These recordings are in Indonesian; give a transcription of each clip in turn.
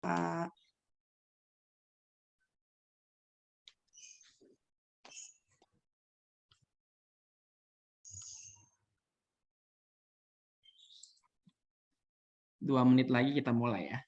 Pak. Dua menit lagi kita mulai ya.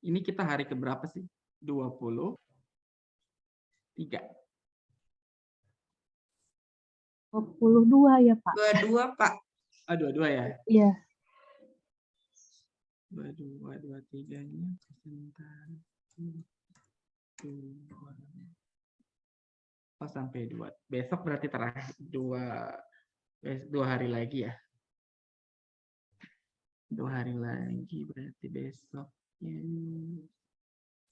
Ini kita hari keberapa sih? 23. 22 ya, Pak. 22, Pak. Ah, 22 ya? Iya. 22, 23-nya sebentar. 2. Oh, sampai 2. Besok berarti terakhir 2 hari lagi ya. 2 hari lagi berarti besoknya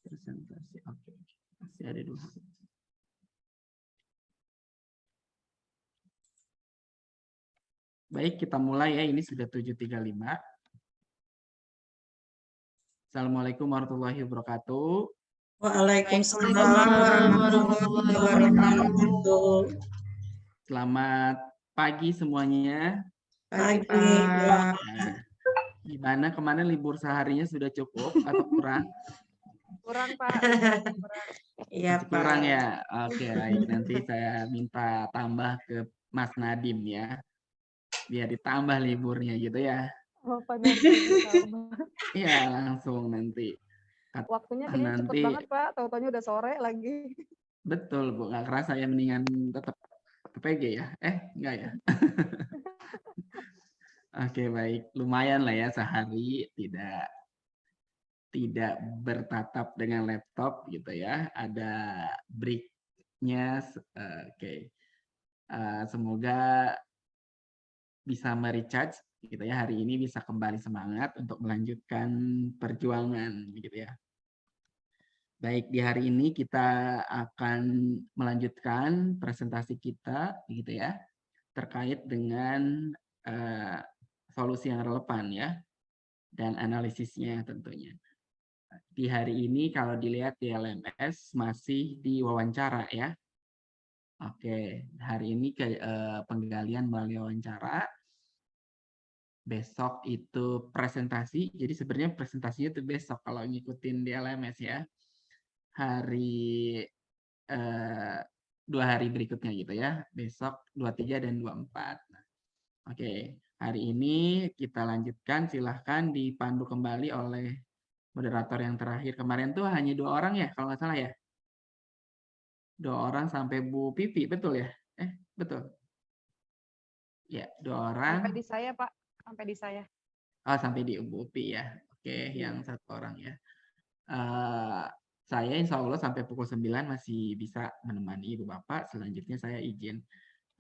presentasi. Oke. Masih ada 2 hari. Baik, kita mulai ya. Ini sudah 7.35. Assalamualaikum warahmatullahi wabarakatuh. Waalaikumsalam warahmatullahi wabarakatuh. Selamat pagi semuanya. Pagi, Pak. Nah, gimana kemarin libur seharinya sudah cukup atau kurang? Kurang, Pak. Iya, Masih Pak. kurang ya? Oke, baik. Nanti saya minta tambah ke Mas Nadim ya. Biar ditambah liburnya gitu ya. Oh, Pak, nanti ditambah. Iya, langsung nanti. Waktunya kayaknya cepet banget, Pak. Tahu-tahunya udah sore lagi. Betul, Bu. Nggak kerasa ya, mendingan tetap PPG ya? Enggak ya? Oke, baik. Lumayan lah ya sehari tidak bertatap dengan laptop gitu ya. Ada break-nya. Oke. Semoga bisa merecharge gitu ya, hari ini bisa kembali semangat untuk melanjutkan perjuangan gitu ya. Baik, di hari ini kita akan melanjutkan presentasi kita gitu ya, terkait dengan solusi yang relevan ya, dan analisisnya tentunya. Di hari ini kalau dilihat di LMS masih di wawancara ya. Oke, hari ini penggalian melalui wawancara. Besok itu presentasi, jadi sebenarnya presentasinya itu besok kalau ngikutin di LMS ya. Hari 2 hari berikutnya gitu ya, besok 23 dan 24. Nah, oke, hari ini kita lanjutkan, silahkan dipandu kembali oleh moderator yang terakhir. Kemarin tuh hanya 2 orang ya, kalau nggak salah ya? 2 orang sampai Bu Pipi, betul ya? Betul. Ya, 2 orang. Sampai di saya, Pak. Sampai di saya. Oh, sampai di Bu Upi ya. Oke, yang 1 orang ya. Saya insya Allah sampai pukul 9 masih bisa menemani Ibu Bapak. Selanjutnya saya izin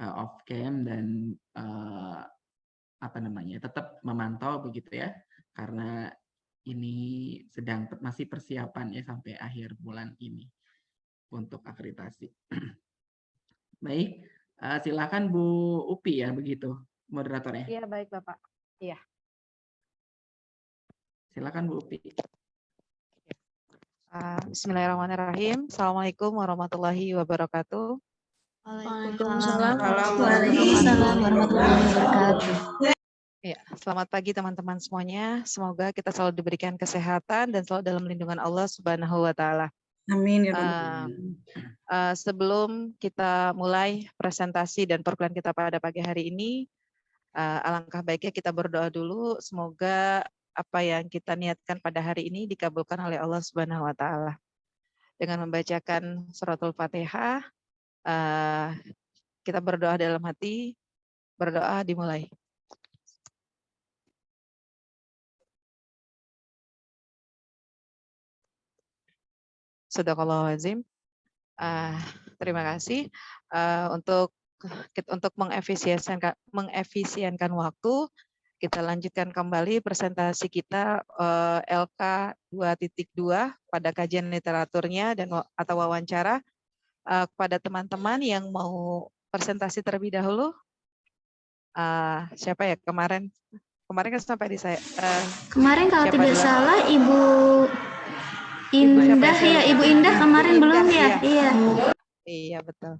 off cam dan tetap memantau begitu ya. Karena ini sedang masih persiapan ya sampai akhir bulan ini untuk akreditasi. Baik, silakan Bu Upi ya begitu moderatornya. Iya, baik Bapak. Iya. Silakan Bu Upi. Bismillahirrahmanirrahim. Assalamualaikum warahmatullahi wabarakatuh. Waalaikumsalam warahmatullahi wabarakatuh. Ya, selamat pagi teman-teman semuanya. Semoga kita selalu diberikan kesehatan dan selalu dalam lindungan Allah Subhanahu wa taala. Amin ya Rabbal Um, Alamin. Sebelum kita mulai presentasi dan program kita pada pagi hari ini, alangkah baiknya kita berdoa dulu. Semoga apa yang kita niatkan pada hari ini dikabulkan oleh Allah Subhanahu wa Ta'ala. Dengan membacakan suratul Fatihah, kita berdoa dalam hati, berdoa dimulai. Sadaqallahul-azim. Terima kasih untuk mengefisienkan waktu. Kita lanjutkan kembali presentasi kita LK 2.2 pada kajian literaturnya dan atau wawancara. Kepada teman-teman yang mau presentasi terlebih dahulu, siapa ya kemarin kan sampai di saya. Kemarin kalau siapa tidak duluan? salah Ibu siapa ya? Indah Saya ya, lupa. Ibu Indah kemarin Indah, belum ya? Iya. Iya betul.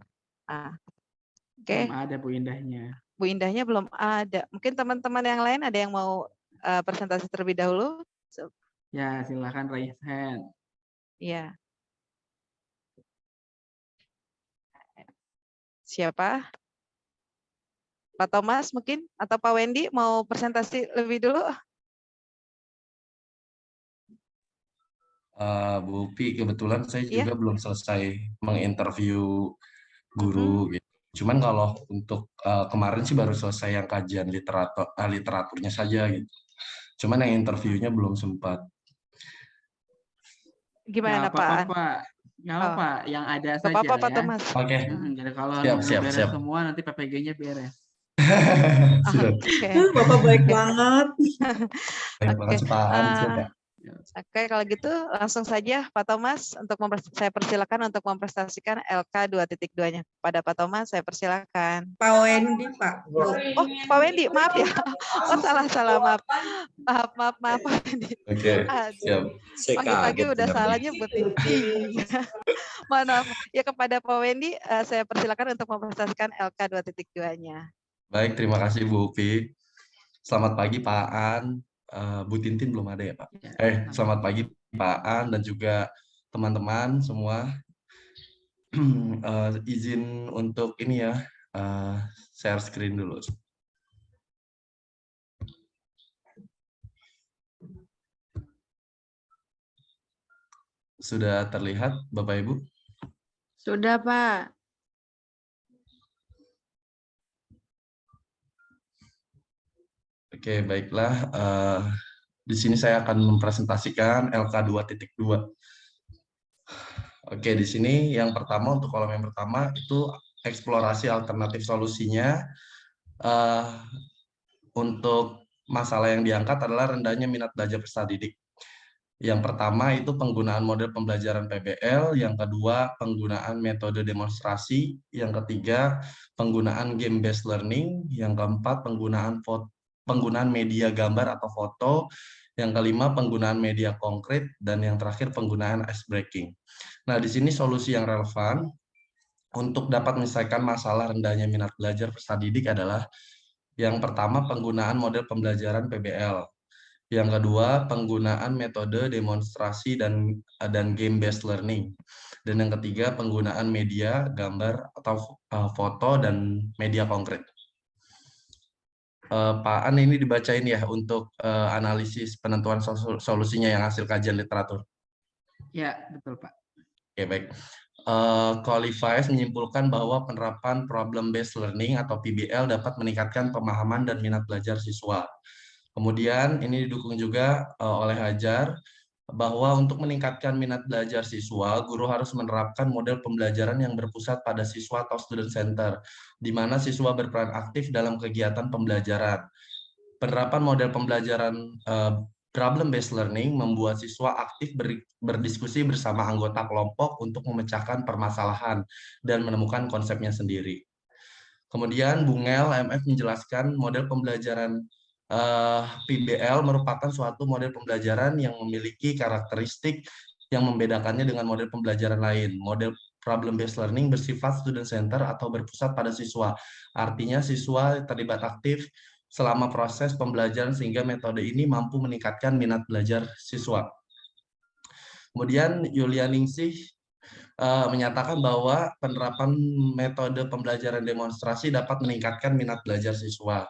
Oke. Belum ada Bu Indahnya. Bu Indahnya belum ada. Mungkin teman-teman yang lain ada yang mau presentasi terlebih dahulu? Ya, silakan raise hand. Iya. Siapa? Pak Thomas mungkin? Atau Pak Wendy mau presentasi lebih dulu? Bu Upi, kebetulan saya Iya. juga belum selesai menginterview guru. Gitu. Cuman kalau untuk kemarin sih baru selesai yang kajian literaturnya saja gitu. Cuman yang interviewnya belum sempat. Gimana Nggak apa-apa, Pak? Pak. Nggak apa-apa, yang ada Nggak saja apa-apa Pak ya. Thomas. Oke. Jadi kalau Siap. beres semua nanti PPG-nya beres. Sudah. Oke. Bapak baik banget. Baik, makasih Pak An. Siap, Pak. Oke, kalau gitu langsung saja Pak Thomas saya persilakan untuk mempresentasikan LK 2.2-nya. Pada Pak Thomas saya persilakan. Pak Wendy, Pak. Oh, Pak Wendy, maaf ya. Oh, salah, maaf. Maaf Pak Wendy. Oke, siap. Pagi-pagi udah salah nyebut ini. Maaf. Ya kepada Pak Wendy, saya persilakan untuk mempresentasikan LK 2.2-nya. Baik, terima kasih Bu Upi. Selamat pagi Pak An. Bu Tintin belum ada ya Pak? Selamat pagi Pak An dan juga teman-teman semua. Izin untuk ini ya, share screen dulu. Sudah terlihat Bapak Ibu? Sudah, Pak. Oke, baiklah. Di sini saya akan mempresentasikan LK 2.2. Oke, di sini yang pertama untuk kolom yang pertama itu eksplorasi alternatif solusinya. Untuk masalah yang diangkat adalah rendahnya minat belajar peserta didik. Yang pertama itu penggunaan model pembelajaran PBL, yang kedua penggunaan metode demonstrasi, yang ketiga penggunaan game-based learning, yang keempat penggunaan media gambar atau foto, yang kelima penggunaan media konkret, dan yang terakhir penggunaan ice breaking. Nah, di sini solusi yang relevan untuk dapat menyelesaikan masalah rendahnya minat belajar peserta didik adalah yang pertama penggunaan model pembelajaran PBL. Yang kedua, penggunaan metode demonstrasi dan game-based learning. Dan yang ketiga, penggunaan media, gambar, atau foto, dan media konkret. Pak An, ini dibacain ya untuk analisis penentuan solusinya yang hasil kajian literatur. Ya, betul Pak. Oke, baik. Qualifiers menyimpulkan bahwa penerapan problem-based learning atau PBL dapat meningkatkan pemahaman dan minat belajar siswa. Kemudian ini didukung juga oleh Hajar bahwa untuk meningkatkan minat belajar siswa, guru harus menerapkan model pembelajaran yang berpusat pada siswa atau student center, di mana siswa berperan aktif dalam kegiatan pembelajaran. Penerapan model pembelajaran problem-based learning membuat siswa aktif berdiskusi bersama anggota kelompok untuk memecahkan permasalahan dan menemukan konsepnya sendiri. Kemudian Bungel MF menjelaskan model pembelajaran PBL merupakan suatu model pembelajaran yang memiliki karakteristik yang membedakannya dengan model pembelajaran lain. Model problem-based learning bersifat student center atau berpusat pada siswa. Artinya siswa terlibat aktif selama proses pembelajaran sehingga metode ini mampu meningkatkan minat belajar siswa. Kemudian Yulia Ningsih menyatakan bahwa penerapan metode pembelajaran demonstrasi dapat meningkatkan minat belajar siswa.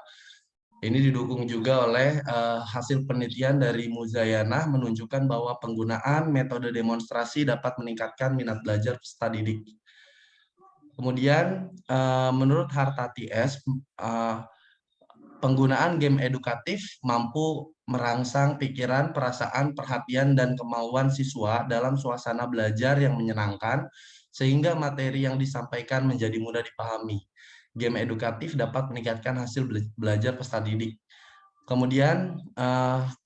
Ini didukung juga oleh hasil penelitian dari Muzayana menunjukkan bahwa penggunaan metode demonstrasi dapat meningkatkan minat belajar peserta didik. Kemudian menurut Hartati S, penggunaan game edukatif mampu merangsang pikiran, perasaan, perhatian, dan kemauan siswa dalam suasana belajar yang menyenangkan, sehingga materi yang disampaikan menjadi mudah dipahami. Game edukatif dapat meningkatkan hasil belajar peserta didik. Kemudian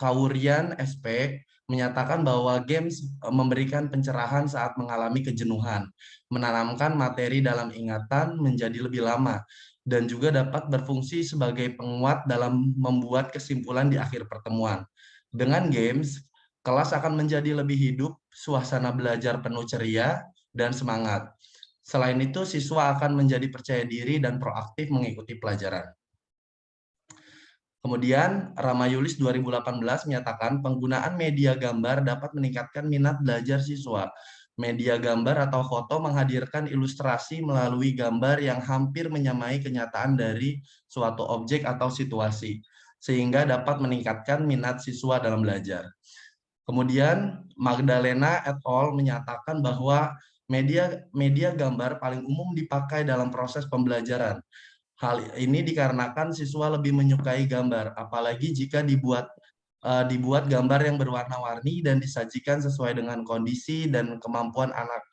Kaurian SP menyatakan bahwa games memberikan pencerahan saat mengalami kejenuhan, menanamkan materi dalam ingatan menjadi lebih lama, dan juga dapat berfungsi sebagai penguat dalam membuat kesimpulan di akhir pertemuan. Dengan games, kelas akan menjadi lebih hidup, suasana belajar penuh ceria, dan semangat. Selain itu, siswa akan menjadi percaya diri dan proaktif mengikuti pelajaran. Kemudian, Ramayulis 2018 menyatakan penggunaan media gambar dapat meningkatkan minat belajar siswa. Media gambar atau foto menghadirkan ilustrasi melalui gambar yang hampir menyamai kenyataan dari suatu objek atau situasi, sehingga dapat meningkatkan minat siswa dalam belajar. Kemudian, Magdalena et al. Menyatakan bahwa media gambar paling umum dipakai dalam proses pembelajaran. Hal ini dikarenakan siswa lebih menyukai gambar, apalagi jika dibuat gambar yang berwarna-warni dan disajikan sesuai dengan kondisi dan kemampuan anak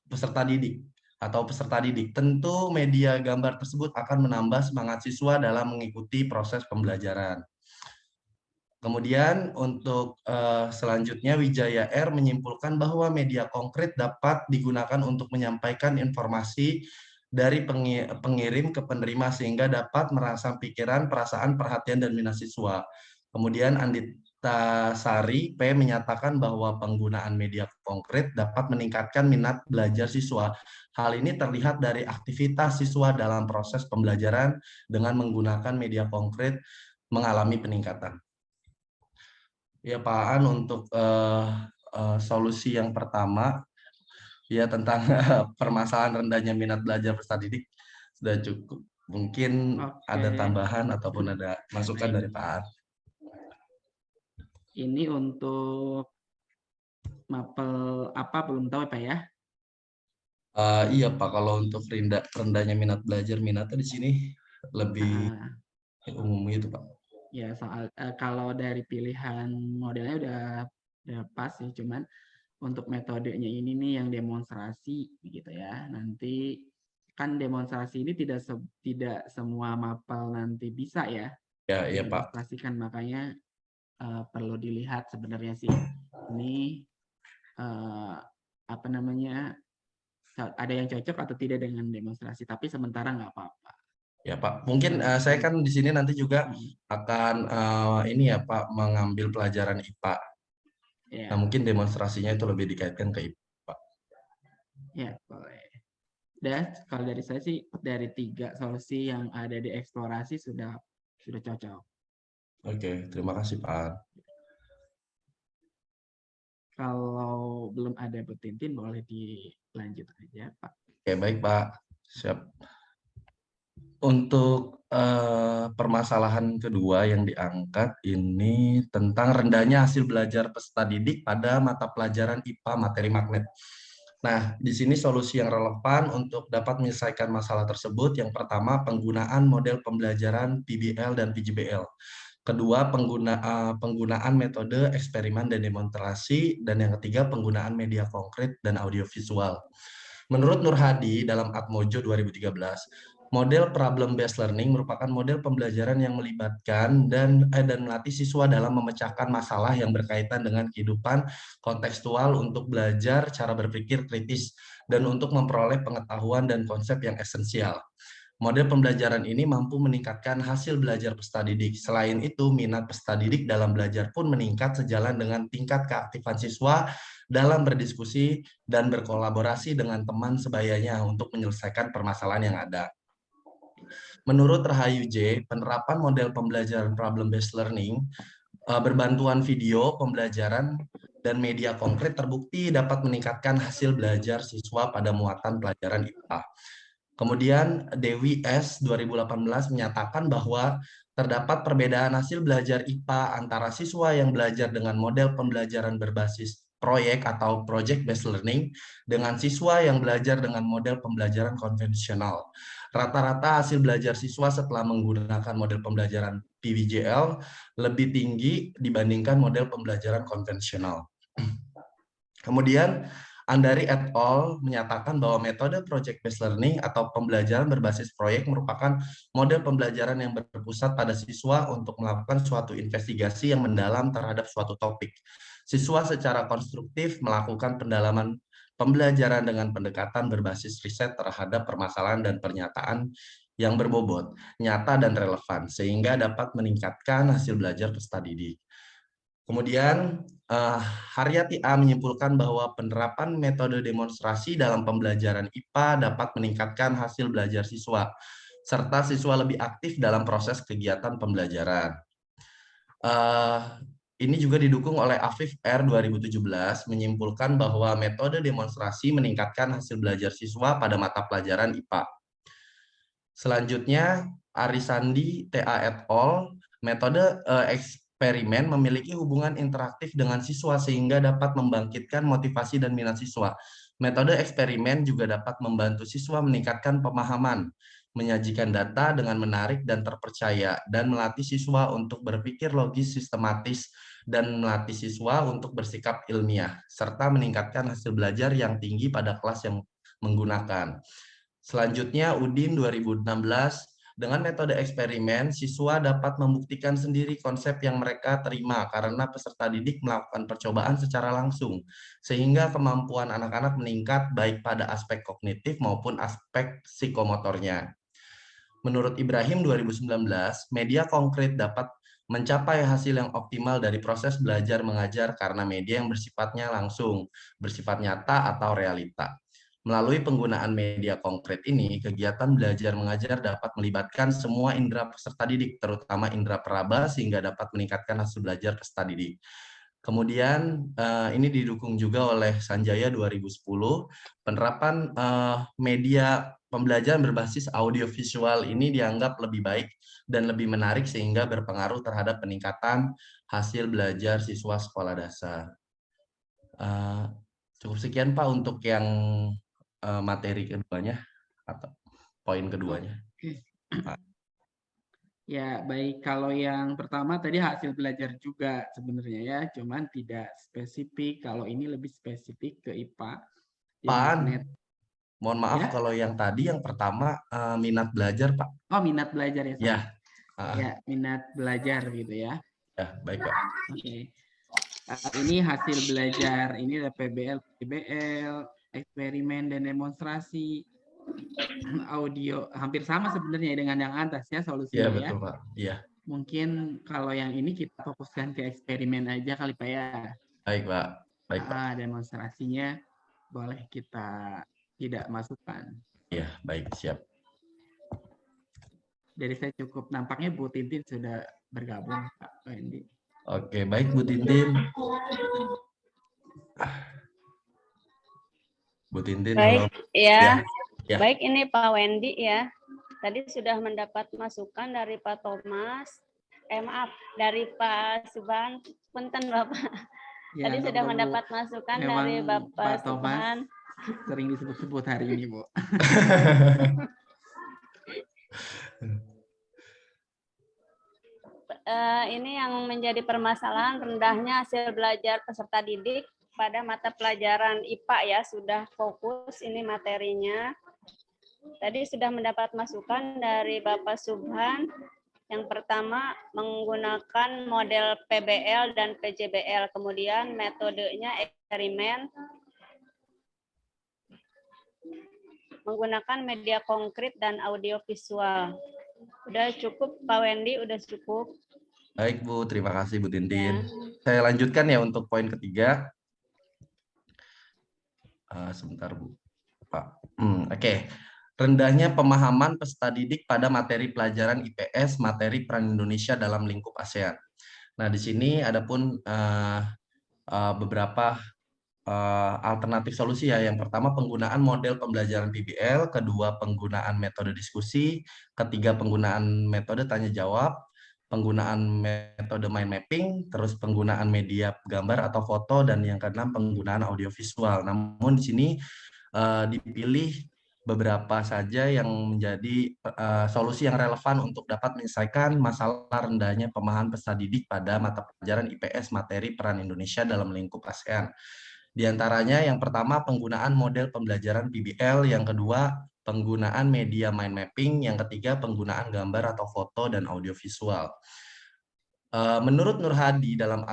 peserta didik atau peserta didik. Tentu media gambar tersebut akan menambah semangat siswa dalam mengikuti proses pembelajaran. Kemudian untuk selanjutnya Wijaya R menyimpulkan bahwa media konkret dapat digunakan untuk menyampaikan informasi dari pengirim ke penerima sehingga dapat merangsang pikiran, perasaan, perhatian, dan minat siswa. Kemudian Andita Sari P menyatakan bahwa penggunaan media konkret dapat meningkatkan minat belajar siswa. Hal ini terlihat dari aktivitas siswa dalam proses pembelajaran dengan menggunakan media konkret mengalami peningkatan. Ya Pak Aan, untuk solusi yang pertama, ya tentang permasalahan rendahnya minat belajar peserta didik sudah cukup. Mungkin ada tambahan ataupun ada masukan dari Pak Aan. Ini untuk mapel apa belum tahu Pak ya? Iya Pak, kalau untuk rendahnya minat belajar, minatnya di sini lebih umum gitu Pak. Ya soal kalau dari pilihan modelnya udah pas sih, cuman untuk metodenya ini nih yang demonstrasi gitu ya. Nanti kan demonstrasi ini tidak semua mapel nanti bisa ya. Ya, iya Pak. Demonstrasikan, makanya perlu dilihat sebenarnya sih ini apa namanya, ada yang cocok atau tidak dengan demonstrasi, tapi sementara nggak apa-apa. Ya Pak, mungkin saya kan di sini nanti juga akan ini ya Pak, mengambil pelajaran IPA. Ya. Nah, mungkin demonstrasinya itu lebih dikaitkan ke IPA. Ya, boleh. Dan kalau dari saya sih, dari 3 solusi yang ada di eksplorasi sudah cocok. Oke, terima kasih Pak. Kalau belum ada Bu Tintin, boleh dilanjut aja Pak. Oke, baik Pak. Siap. Untuk permasalahan kedua yang diangkat ini tentang rendahnya hasil belajar peserta didik pada mata pelajaran IPA materi magnet. Nah, di sini solusi yang relevan untuk dapat menyelesaikan masalah tersebut. Yang pertama, penggunaan model pembelajaran PBL dan PJBL. Kedua, penggunaan metode eksperimen dan demonstrasi. Dan yang ketiga, penggunaan media konkret dan audiovisual. Menurut Nur Hadi dalam Atmojo 2013, model problem-based learning merupakan model pembelajaran yang melibatkan dan melatih siswa dalam memecahkan masalah yang berkaitan dengan kehidupan kontekstual untuk belajar cara berpikir kritis dan untuk memperoleh pengetahuan dan konsep yang esensial. Model pembelajaran ini mampu meningkatkan hasil belajar peserta didik. Selain itu, minat peserta didik dalam belajar pun meningkat sejalan dengan tingkat keaktifan siswa dalam berdiskusi dan berkolaborasi dengan teman sebayanya untuk menyelesaikan permasalahan yang ada. Menurut Rahayu J, penerapan model pembelajaran problem-based learning Berbantuan video, pembelajaran, dan media konkret terbukti dapat meningkatkan hasil belajar siswa pada muatan pelajaran IPA. Kemudian Dewi S. 2018 menyatakan bahwa terdapat perbedaan hasil belajar IPA antara siswa yang belajar dengan model pembelajaran berbasis proyek atau project based learning dengan siswa yang belajar dengan model pembelajaran konvensional. Rata-rata hasil belajar siswa setelah menggunakan model pembelajaran PBJL lebih tinggi dibandingkan model pembelajaran konvensional. Kemudian Andari et al. Menyatakan bahwa metode project based learning atau pembelajaran berbasis proyek merupakan model pembelajaran yang berpusat pada siswa untuk melakukan suatu investigasi yang mendalam terhadap suatu topik. Siswa secara konstruktif melakukan pendalaman pembelajaran dengan pendekatan berbasis riset terhadap permasalahan dan pernyataan yang berbobot, nyata dan relevan, sehingga dapat meningkatkan hasil belajar peserta didik. Kemudian Haryati A menyimpulkan bahwa penerapan metode demonstrasi dalam pembelajaran IPA dapat meningkatkan hasil belajar siswa, serta siswa lebih aktif dalam proses kegiatan pembelajaran. Ini juga didukung oleh Afif R. 2017, menyimpulkan bahwa metode demonstrasi meningkatkan hasil belajar siswa pada mata pelajaran IPA. Selanjutnya, Arisandi TA et al. Metode eksperimen memiliki hubungan interaktif dengan siswa sehingga dapat membangkitkan motivasi dan minat siswa. Metode eksperimen juga dapat membantu siswa meningkatkan pemahaman, menyajikan data dengan menarik dan terpercaya, dan melatih siswa untuk berpikir logis sistematis dan melatih siswa untuk bersikap ilmiah, serta meningkatkan hasil belajar yang tinggi pada kelas yang menggunakan. Selanjutnya, Udin 2016, dengan metode eksperimen, siswa dapat membuktikan sendiri konsep yang mereka terima karena peserta didik melakukan percobaan secara langsung, sehingga kemampuan anak-anak meningkat baik pada aspek kognitif maupun aspek psikomotornya. Menurut Ibrahim 2019, media konkret dapat mencapai hasil yang optimal dari proses belajar mengajar karena media yang bersifatnya langsung, bersifat nyata atau realita. Melalui penggunaan media konkret ini, kegiatan belajar mengajar dapat melibatkan semua indera peserta didik, terutama indera peraba, sehingga dapat meningkatkan hasil belajar peserta didik. Kemudian ini didukung juga oleh Sanjaya 2010, penerapan media pembelajaran berbasis audiovisual ini dianggap lebih baik dan lebih menarik sehingga berpengaruh terhadap peningkatan hasil belajar siswa sekolah dasar. Cukup sekian Pak untuk yang materi keduanya atau poin keduanya. Ya, baik. Kalau yang pertama tadi hasil belajar juga sebenarnya ya, cuman tidak spesifik. Kalau ini lebih spesifik ke IPA. Pak, mohon maaf ya? kalau yang tadi yang pertama minat belajar, Pak. Oh, minat belajar ya. Ya. Ya, minat belajar gitu ya. Ya, baik Pak. Oke. Ini hasil belajar, ini ada PBL, PBL, eksperimen dan demonstrasi. Audio hampir sama sebenarnya dengan yang atas ya solusinya. Iya, betul Pak. Iya. Mungkin kalau yang ini kita fokuskan ke eksperimen aja kali Pak ya. Baik Pak. Baik Pak. Demonstrasinya boleh kita tidak masukkan. Iya, baik, siap. Jadi saya cukup, nampaknya Bu Tintin sudah bergabung Pak Wendy. Oke, baik Bu Tintin. Bu Tintin, baik, halo. Ya. Ya. Baik, ini Pak Wendy ya. Tadi sudah mendapat masukan dari Pak Thomas. Maaf, dari Pak Subhan. Punten Bapak. Ya, Tadi sudah mendapat masukan dari Bapak Subhan. Sering disebut-sebut hari ini, Bu. Ini yang menjadi permasalahan rendahnya hasil belajar peserta didik pada mata pelajaran IPA ya, sudah fokus ini materinya. Tadi sudah mendapat masukan dari Bapak Subhan. Yang pertama menggunakan model PBL dan PJBL, kemudian metodenya eksperimen, menggunakan media konkret dan audiovisual. Udah cukup Pak Wendy, udah cukup. Baik Bu, terima kasih Bu Tintin. Ya. Saya lanjutkan ya untuk poin ketiga. Sebentar Bu, Pak. Oke. Rendahnya pemahaman peserta didik pada materi pelajaran IPS, materi peran Indonesia dalam lingkup ASEAN. Nah, di sini ada pun beberapa alternatif solusi ya. Yang pertama penggunaan model pembelajaran PBL, kedua penggunaan metode diskusi, ketiga penggunaan metode tanya jawab, penggunaan metode mind mapping, terus penggunaan media gambar atau foto, dan yang keenam penggunaan audiovisual. Namun di sini dipilih beberapa saja yang menjadi solusi yang relevan untuk dapat menyelesaikan masalah rendahnya pemahaman peserta didik pada mata pelajaran IPS materi peran Indonesia dalam lingkup ASEAN. Di antaranya yang pertama penggunaan model pembelajaran PBL, yang kedua penggunaan media mind mapping, yang ketiga penggunaan gambar atau foto dan audiovisual. Menurut Nur Hadi dalam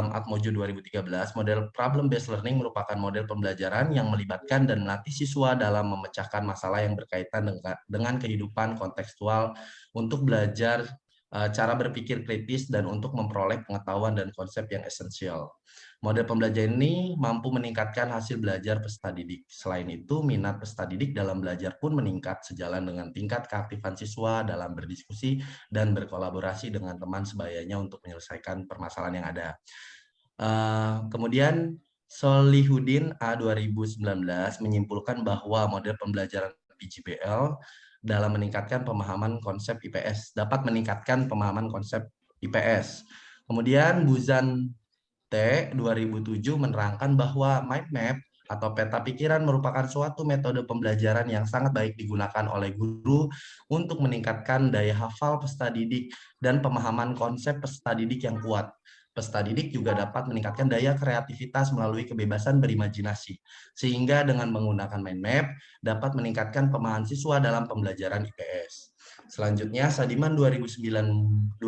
Atmojo 2013, model problem based learning merupakan model pembelajaran yang melibatkan dan melatih siswa dalam memecahkan masalah yang berkaitan dengan kehidupan kontekstual untuk belajar cara berpikir kritis dan untuk memperoleh pengetahuan dan konsep yang esensial. Model pembelajaran ini mampu meningkatkan hasil belajar peserta didik. Selain itu, minat peserta didik dalam belajar pun meningkat sejalan dengan tingkat keaktifan siswa dalam berdiskusi dan berkolaborasi dengan teman sebayanya untuk menyelesaikan permasalahan yang ada. Kemudian Solihuddin A 2019 menyimpulkan bahwa model pembelajaran PJBL dalam meningkatkan pemahaman konsep IPS, dapat meningkatkan pemahaman konsep IPS. Kemudian Buzan T 2007 menerangkan bahwa mind map atau peta pikiran merupakan suatu metode pembelajaran yang sangat baik digunakan oleh guru untuk meningkatkan daya hafal peserta didik dan pemahaman konsep peserta didik yang kuat. Peserta didik juga dapat meningkatkan daya kreativitas melalui kebebasan berimajinasi, sehingga dengan menggunakan mind map dapat meningkatkan pemahaman siswa dalam pembelajaran IPS. Selanjutnya, Sadiman 2009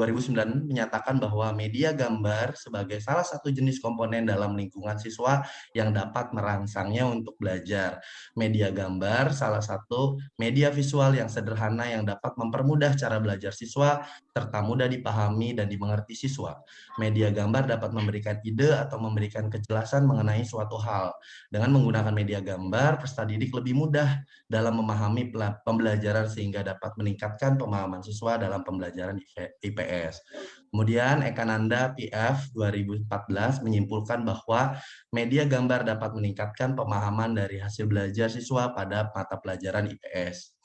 menyatakan bahwa media gambar sebagai salah satu jenis komponen dalam lingkungan siswa yang dapat merangsangnya untuk belajar. Media gambar salah satu media visual yang sederhana yang dapat mempermudah cara belajar siswa serta mudah dipahami dan dimengerti siswa. Media gambar dapat memberikan ide atau memberikan kejelasan mengenai suatu hal. Dengan menggunakan media gambar, peserta didik lebih mudah dalam memahami pembelajaran sehingga dapat meningkatkan pemahaman siswa dalam pembelajaran IPS. Kemudian Ekananda PF 2014 menyimpulkan bahwa media gambar dapat meningkatkan pemahaman dari hasil belajar siswa pada mata pelajaran IPS.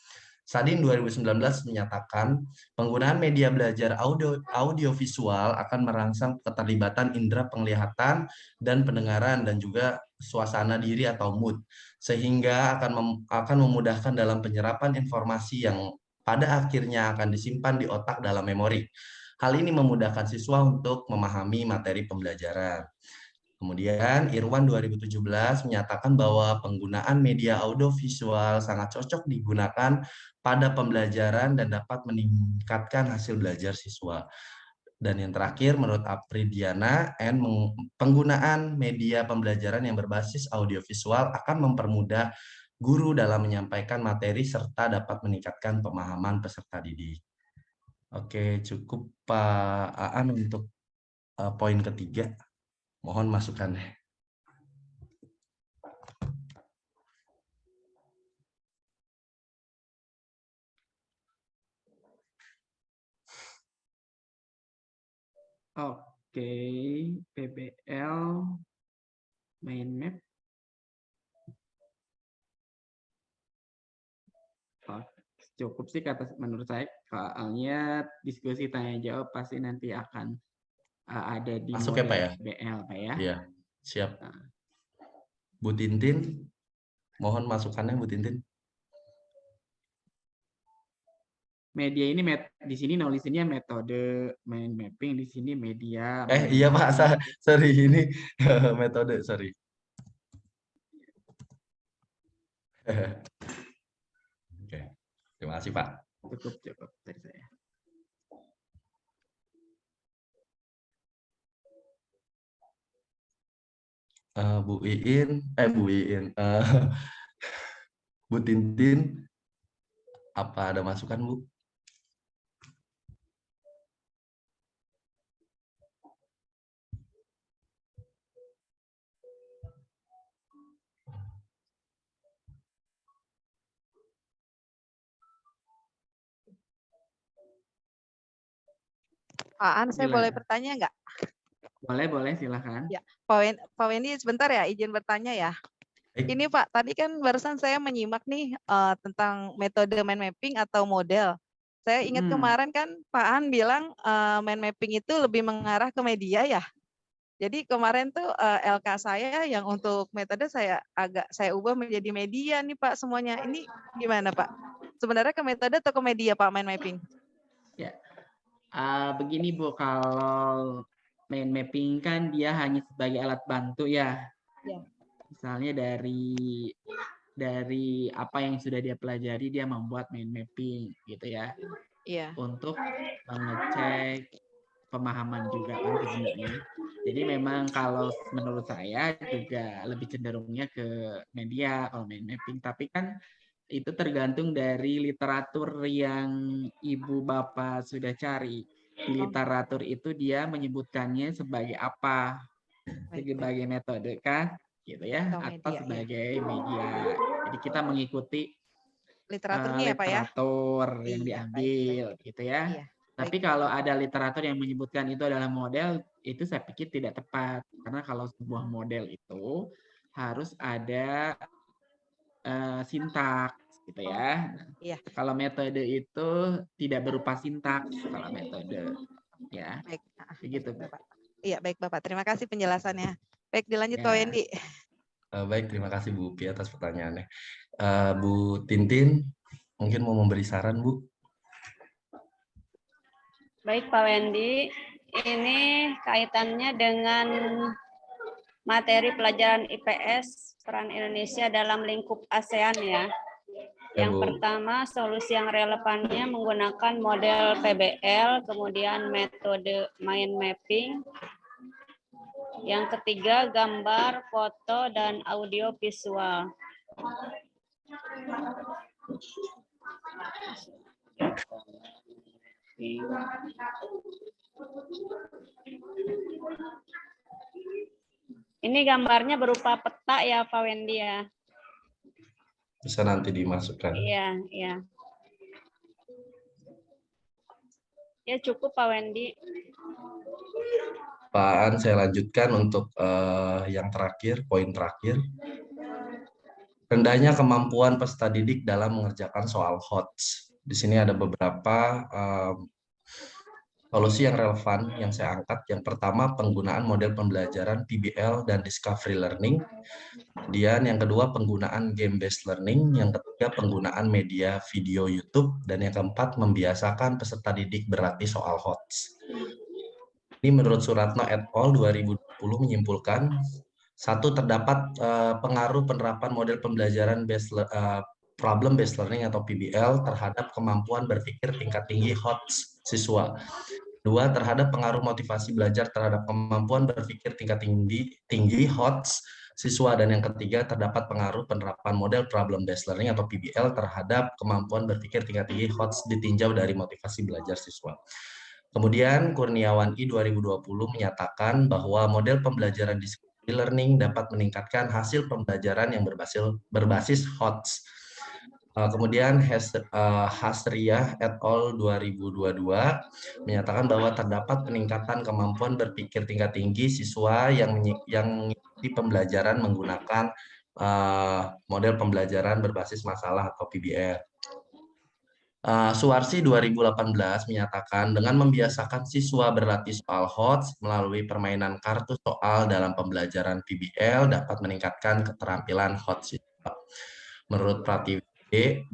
Sadin 2019 menyatakan penggunaan media belajar audiovisual akan merangsang keterlibatan indera penglihatan dan pendengaran dan juga suasana diri atau mood, sehingga akan memudahkan dalam penyerapan informasi yang pada akhirnya akan disimpan di otak dalam memori. Hal ini memudahkan siswa untuk memahami materi pembelajaran. Kemudian Irwan 2017 menyatakan bahwa penggunaan media audiovisual sangat cocok digunakan pada pembelajaran dan dapat meningkatkan hasil belajar siswa. Dan yang terakhir, menurut Apridiana, penggunaan media pembelajaran yang berbasis audiovisual akan mempermudah guru dalam menyampaikan materi serta dapat meningkatkan pemahaman peserta didik. Oke, cukup Pak Aan untuk poin ketiga. Mohon masukannya. Oke, PBL, mind map. Oh, cukup sih kata menurut saya, soalnya diskusi tanya jawab pasti nanti akan ada di Masuk ya Pak ya? BL Pak ya. Iya, siap. Nah. Bu Tintin, mohon masukannya Bu Tintin. Media ini di sini nulisinnya metode mind mapping, di sini media. Iya Pak, sorry ini metode, sorry. Oke, terima kasih Pak. Cukup dari saya. Bu Tintin, apa ada masukan Bu? Pak An, saya boleh Silakan. bertanya nggak? Boleh, silakan. Ya, Pak Wendy sebentar ya, izin bertanya ya. Baik. Ini Pak, tadi kan barusan saya menyimak nih tentang metode mind mapping atau model. Saya ingat kemarin kan Pak An bilang mind mapping itu lebih mengarah ke media ya. Jadi kemarin tuh LK saya yang untuk metode saya ubah menjadi media nih Pak semuanya. Ini gimana Pak? Sebenarnya ke metode atau ke media Pak mind mapping? Ya, begini Bu, kalau mind mapping kan dia hanya sebagai alat bantu ya. Ya. Misalnya dari apa yang sudah dia pelajari, dia membuat mind mapping gitu ya. Iya. Untuk mengecek pemahaman juga kan sebenarnya. Jadi memang kalau menurut saya juga lebih cenderungnya ke media kalau mind mapping. Tapi kan itu tergantung dari literatur yang Ibu Bapak sudah cari. Di literatur itu dia menyebutkannya sebagai apa? Sebagai metode kan? Gitu ya, atau media, sebagai media. Jadi kita mengikuti literaturnya ya Pak ya? literatur yang Iya, diambil gitu ya. Iya. Tapi kalau ada literatur yang menyebutkan itu adalah model, itu saya pikir tidak tepat. Karena kalau sebuah model itu harus ada sintaks gitu ya. Iya. Kalau metode itu tidak berupa sintaks kalau metode ya. Baik. Begitu. Bapak. Iya, baik Bapak. Terima kasih penjelasannya. Baik, dilanjut Pak Ya. Wendy. Baik, terima kasih Bu Upi atas pertanyaannya. Bu Tintin, mungkin mau memberi saran Bu? Baik Pak Wendy, ini kaitannya dengan materi pelajaran IPS peran Indonesia dalam lingkup ASEAN ya. Yang pertama, solusi yang relevannya menggunakan model PBL, kemudian metode mind mapping. Yang ketiga, gambar, foto, dan audio visual. Ini gambarnya berupa peta ya Pak Wendy ya. Bisa nanti dimasukkan. Iya, iya. Ya cukup Pak Wendy. Pak An, saya lanjutkan untuk yang terakhir, poin terakhir. Rendahnya kemampuan peserta didik dalam mengerjakan soal HOTS. Di sini ada beberapa solusi yang relevan yang saya angkat. Yang pertama, penggunaan model pembelajaran PBL dan Discovery Learning. Kemudian yang kedua, penggunaan game-based learning. Yang ketiga, penggunaan media video YouTube. Dan yang keempat, membiasakan peserta didik berlatih soal HOTS. Ini menurut Suratno et al. 2020 menyimpulkan, satu, terdapat pengaruh penerapan model pembelajaran problem based learning atau PBL terhadap kemampuan berpikir tingkat tinggi HOTS siswa. Dua, terhadap pengaruh motivasi belajar terhadap kemampuan berpikir tingkat tinggi HOTS siswa. Dan yang ketiga, terdapat pengaruh penerapan model problem based learning atau PBL terhadap kemampuan berpikir tingkat tinggi HOTS ditinjau dari motivasi belajar siswa. Kemudian Kurniawan I 2020 menyatakan bahwa model pembelajaran Discovery Learning dapat meningkatkan hasil pembelajaran yang berbasis HOTS. Kemudian Hasriyah et al. 2022 menyatakan bahwa terdapat peningkatan kemampuan berpikir tingkat tinggi siswa yang mengikuti pembelajaran menggunakan model pembelajaran berbasis masalah atau PBL. Suwarsi 2018 menyatakan dengan membiasakan siswa berlatih soal HOTS melalui permainan kartu soal dalam pembelajaran PBL dapat meningkatkan keterampilan HOTS siswa. Menurut Pratiwi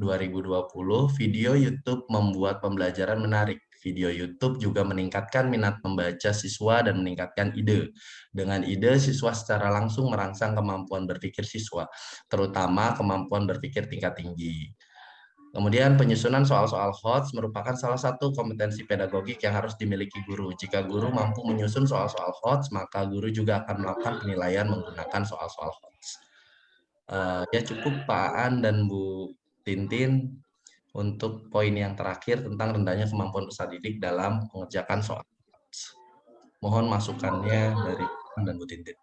2020, video YouTube membuat pembelajaran menarik. Video YouTube juga meningkatkan minat membaca siswa dan meningkatkan ide. Dengan ide, siswa secara langsung merangsang kemampuan berpikir siswa, terutama kemampuan berpikir tingkat tinggi. Kemudian penyusunan soal-soal HOTS merupakan salah satu kompetensi pedagogik yang harus dimiliki guru. Jika guru mampu menyusun soal-soal HOTS, maka guru juga akan melakukan penilaian menggunakan soal-soal HOTS. Ya cukup Pak Aan dan Bu Tintin untuk poin yang terakhir tentang rendahnya kemampuan peserta didik dalam mengerjakan soal HOTS. Mohon masukannya dari Pak Aan dan Bu Tintin.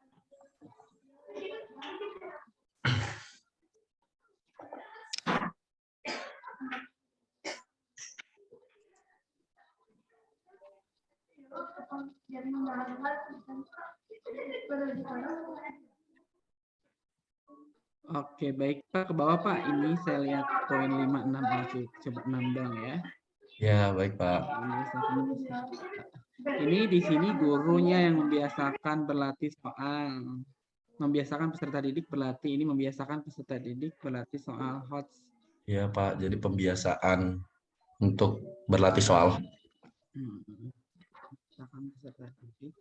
Oke, baik Pak, ke bawah Pak. Ini saya lihat poin 5, 6, coba 6 dong ya. Ya, baik Pak. Ini di sini gurunya yang membiasakan berlatih soal. Membiasakan peserta didik berlatih. Ini membiasakan peserta didik berlatih soal HOTS. Ya Pak, jadi pembiasaan untuk berlatih soal. Membiasakan peserta didik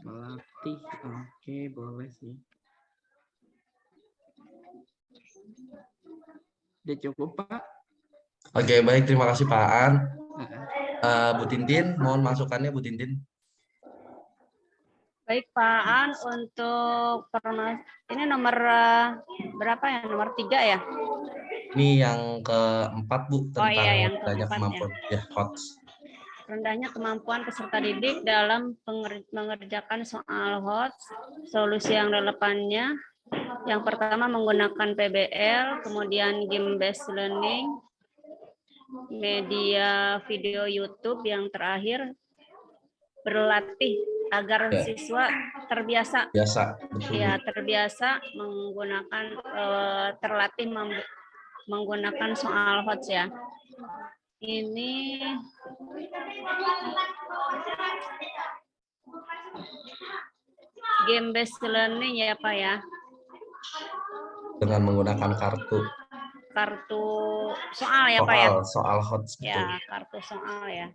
berlatih. Oke, boleh sih. Udah cukup Pak? Oke, baik. Terima kasih Pak Aan. Nah, Bu Tintin, mohon masukannya Bu Tintin. Baik Pak An, untuk ini nomor berapa ya? Nomor 3 ya? Ini yang keempat Bu, tentang iya, yang rendahnya keempat ya. kemampuan HOTS. Rendahnya kemampuan peserta didik dalam mengerjakan soal HOTS, solusi yang relevannya. Yang pertama menggunakan PBL, kemudian game based learning, media video YouTube, yang terakhir berlatih agar Ya. siswa terbiasa Biasa, betul. ya terbiasa menggunakan terlatih menggunakan soal HOTS ya. Ini game based learning ya Pak ya. Dengan menggunakan kartu soal ya Pak ya. Soal HOTS, betul. Ya, kartu soal ya.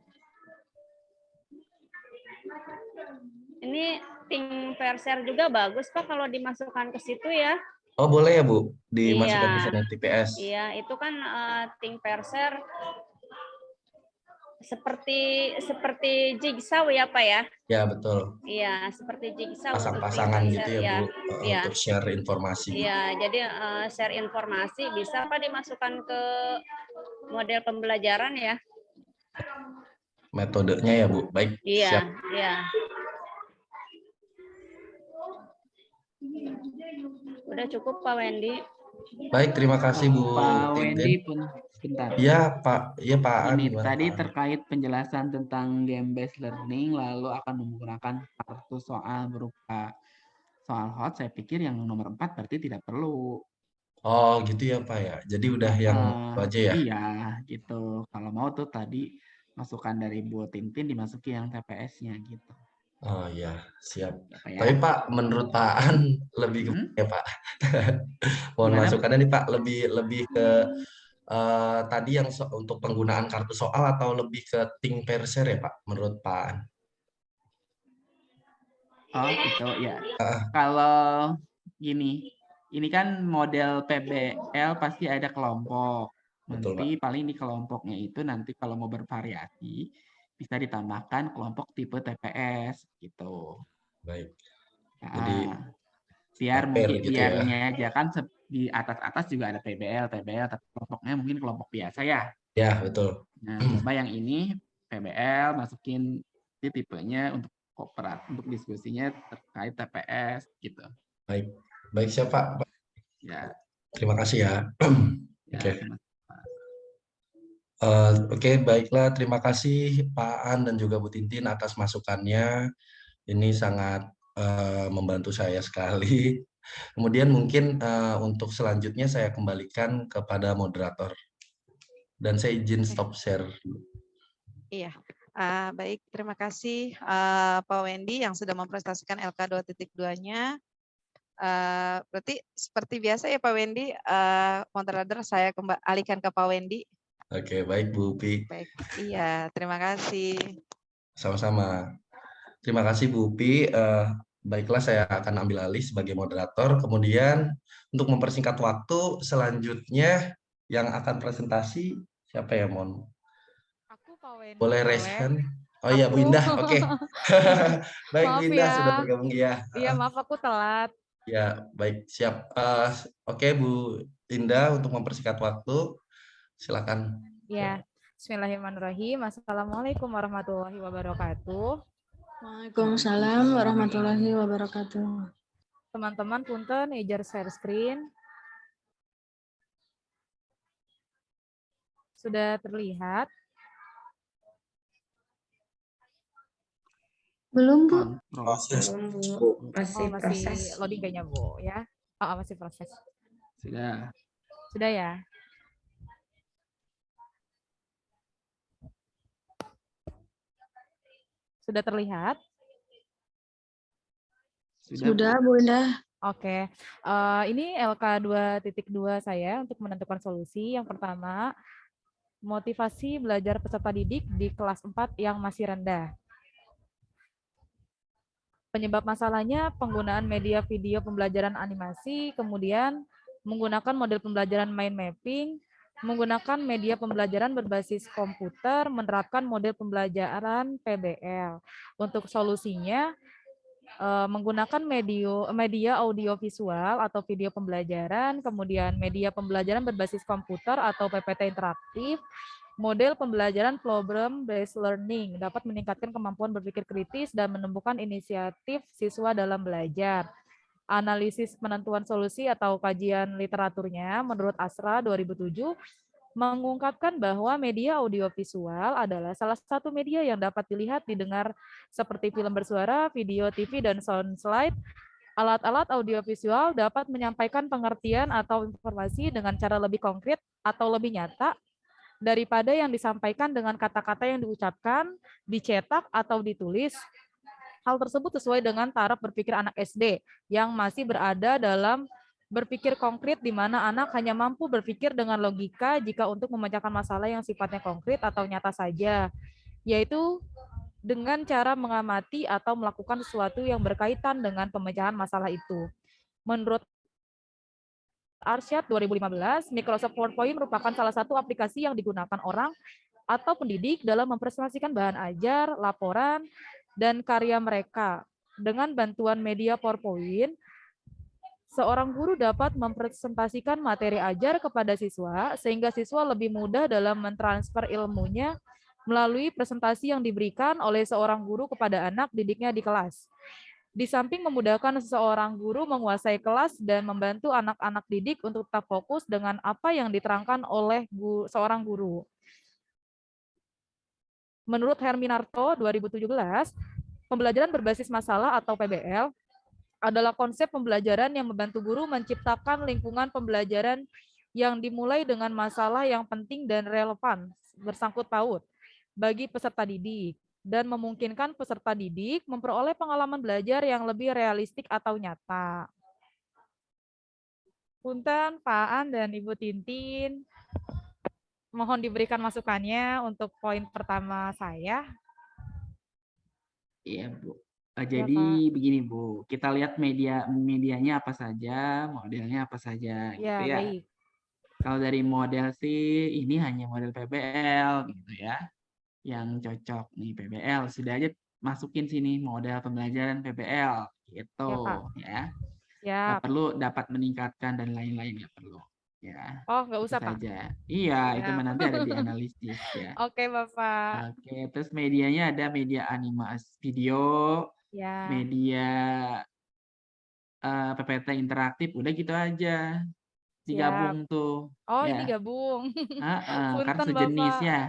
Ini Think Verser juga bagus Pak kalau dimasukkan ke situ ya. Oh, boleh ya Bu, dimasukkan Iya. ke sana TPS. Iya, itu kan Think Verser seperti jigsaw ya Pak ya. Ya, betul. Iya, seperti jigsaw untuk Pasang-pasangan Think gitu Verser, ya Bu, Iya. untuk share informasi. Iya, jadi share informasi bisa Pak dimasukkan ke model pembelajaran ya. Metodenya ya Bu, baik. Iya, Siap. iya. Udah cukup Pak Wendy. Baik, terima kasih Bu Pak Wendy Tintin. pun sebentar. Iya Pak, iya Pak Aan. Ini gimana, tadi Pak Aan? terkait penjelasan tentang game based learning, lalu akan menggunakan kartu soal berupa soal hot. Saya pikir yang nomor 4 berarti tidak perlu. Oh gitu ya Pak ya. Jadi udah yang itu aja ya. Iya, gitu. Kalau mau tuh tadi masukan dari Bu Tintin dimasuki yang TPS-nya gitu. Oh iya, siap. Ya, Pak, ya. Tapi Pak, menurut Pak Aan lebih ke ya Pak. Mohon Gimana, masukannya nih Pak, lebih ke tadi yang untuk penggunaan kartu soal atau lebih ke Think Verser ya Pak, menurut Pak Aan? Oh gitu ya. Kalau gini, ini kan model PBL pasti ada kelompok. Betul, Nanti paling di kelompoknya itu nanti kalau mau bervariasi bisa ditambahkan kelompok tipe TPS gitu. Baik. Jadi biar papel mungkin gitu biar ya. ini aja kan di atas juga ada TBL, tapi kelompoknya mungkin kelompok biasa ya. Ya, betul. Nah, coba yang ini PBL masukin di tipenya untuk untuk diskusinya terkait TPS gitu. Baik. Baik siapa? Ya. Terima kasih ya. Oke. Oke, baiklah. Terima kasih Pak Aan dan juga Bu Tintin atas masukannya. Ini sangat membantu saya sekali. Kemudian mungkin untuk selanjutnya saya kembalikan kepada moderator. Dan saya izin stop share. Iya, baik. Terima kasih Pak Wendy yang sudah mempresentasikan LK 2.2-nya. Berarti seperti biasa ya Pak Wendy, moderator saya alihkan ke Pak Wendy. Oke, baik Bu Upi. Baik, iya, terima kasih. Sama-sama. Terima kasih Bu Upi. Baiklah, saya akan ambil alih sebagai moderator. Kemudian untuk mempersingkat waktu, selanjutnya yang akan presentasi siapa ya, Mon? Aku Pak Wendy. Boleh raise hand? Oh iya, Bu Indah. Oke. Baik, Maaf Bu Indah ya. sudah bergabung ya. Iya, maaf aku telat. Ya, baik, siap. Oke, Bu Indah, untuk mempersingkat waktu, silakan. Ya, Bismillahirrahmanirrahim. Assalamualaikum warahmatullahi wabarakatuh. Waalaikumsalam warahmatullahi wabarakatuh. Teman-teman, punten ejar share screen. Sudah terlihat? Belum, Bu. Proses. Belum, Bu. Masih Oh, masih proses. loading kayaknya, Bu, ya. Oh, masih proses. Sudah. Sudah ya? Sudah terlihat? Sudah, Bu Indah. Oke, ini LK 2.2 saya untuk menentukan solusi. Yang pertama, motivasi belajar peserta didik di kelas 4 yang masih rendah. Penyebab masalahnya penggunaan media video pembelajaran animasi, kemudian menggunakan model pembelajaran mind mapping, menggunakan media pembelajaran berbasis komputer, menerapkan model pembelajaran PBL. Untuk solusinya, menggunakan media audio visual atau video pembelajaran, kemudian media pembelajaran berbasis komputer atau PPT interaktif, model pembelajaran problem based learning dapat meningkatkan kemampuan berpikir kritis dan menumbuhkan inisiatif siswa dalam belajar. Analisis penentuan solusi atau kajian literaturnya menurut Asra 2007 mengungkapkan bahwa media audiovisual adalah salah satu media yang dapat dilihat, didengar seperti film bersuara, video, TV, dan sound slide. Alat-alat audiovisual dapat menyampaikan pengertian atau informasi dengan cara lebih konkret atau lebih nyata daripada yang disampaikan dengan kata-kata yang diucapkan, dicetak, atau ditulis. Hal tersebut sesuai dengan taraf berpikir anak SD yang masih berada dalam berpikir konkret, di mana anak hanya mampu berpikir dengan logika jika untuk memecahkan masalah yang sifatnya konkret atau nyata saja, yaitu dengan cara mengamati atau melakukan sesuatu yang berkaitan dengan pemecahan masalah itu. Menurut Arsyad 2015, Microsoft PowerPoint merupakan salah satu aplikasi yang digunakan orang atau pendidik dalam mempresentasikan bahan ajar, laporan, dan karya mereka. Dengan bantuan media PowerPoint, seorang guru dapat mempresentasikan materi ajar kepada siswa sehingga siswa lebih mudah dalam mentransfer ilmunya melalui presentasi yang diberikan oleh seorang guru kepada anak didiknya di kelas. Di samping memudahkan seseorang guru menguasai kelas dan membantu anak-anak didik untuk tetap fokus dengan apa yang diterangkan oleh seorang guru. Menurut Herminarto 2017, pembelajaran berbasis masalah atau PBL adalah konsep pembelajaran yang membantu guru menciptakan lingkungan pembelajaran yang dimulai dengan masalah yang penting dan relevan bersangkut paut bagi peserta didik dan memungkinkan peserta didik memperoleh pengalaman belajar yang lebih realistik atau nyata. Punten, Pak Aan dan Ibu Tintin, mohon diberikan masukannya untuk poin pertama saya. Iya, Bu. Ya, Jadi Pak. begini, Bu. Kita lihat medianya apa saja, modelnya apa saja, gitu Ya, ya. baik. Kalau dari model sih, ini hanya model PBL, gitu ya. Yang cocok nih PBL. Sudah aja masukin sini model pembelajaran PBL, gitu Ya, Pak. ya. Siap. Nggak perlu dapat meningkatkan dan lain-lain, nggak perlu. Ya, Oh, nggak itu usah, Pak. saja. Iya, itu Siap. nanti ada di analisis ya. Oke, Bapak. Oke, terus medianya ada media animasi video, Ya. media PPT interaktif, udah gitu aja. Siap. Digabung tuh. Oh, ini Ya. gabung. Kan Punten, sejenis Bapak. ya.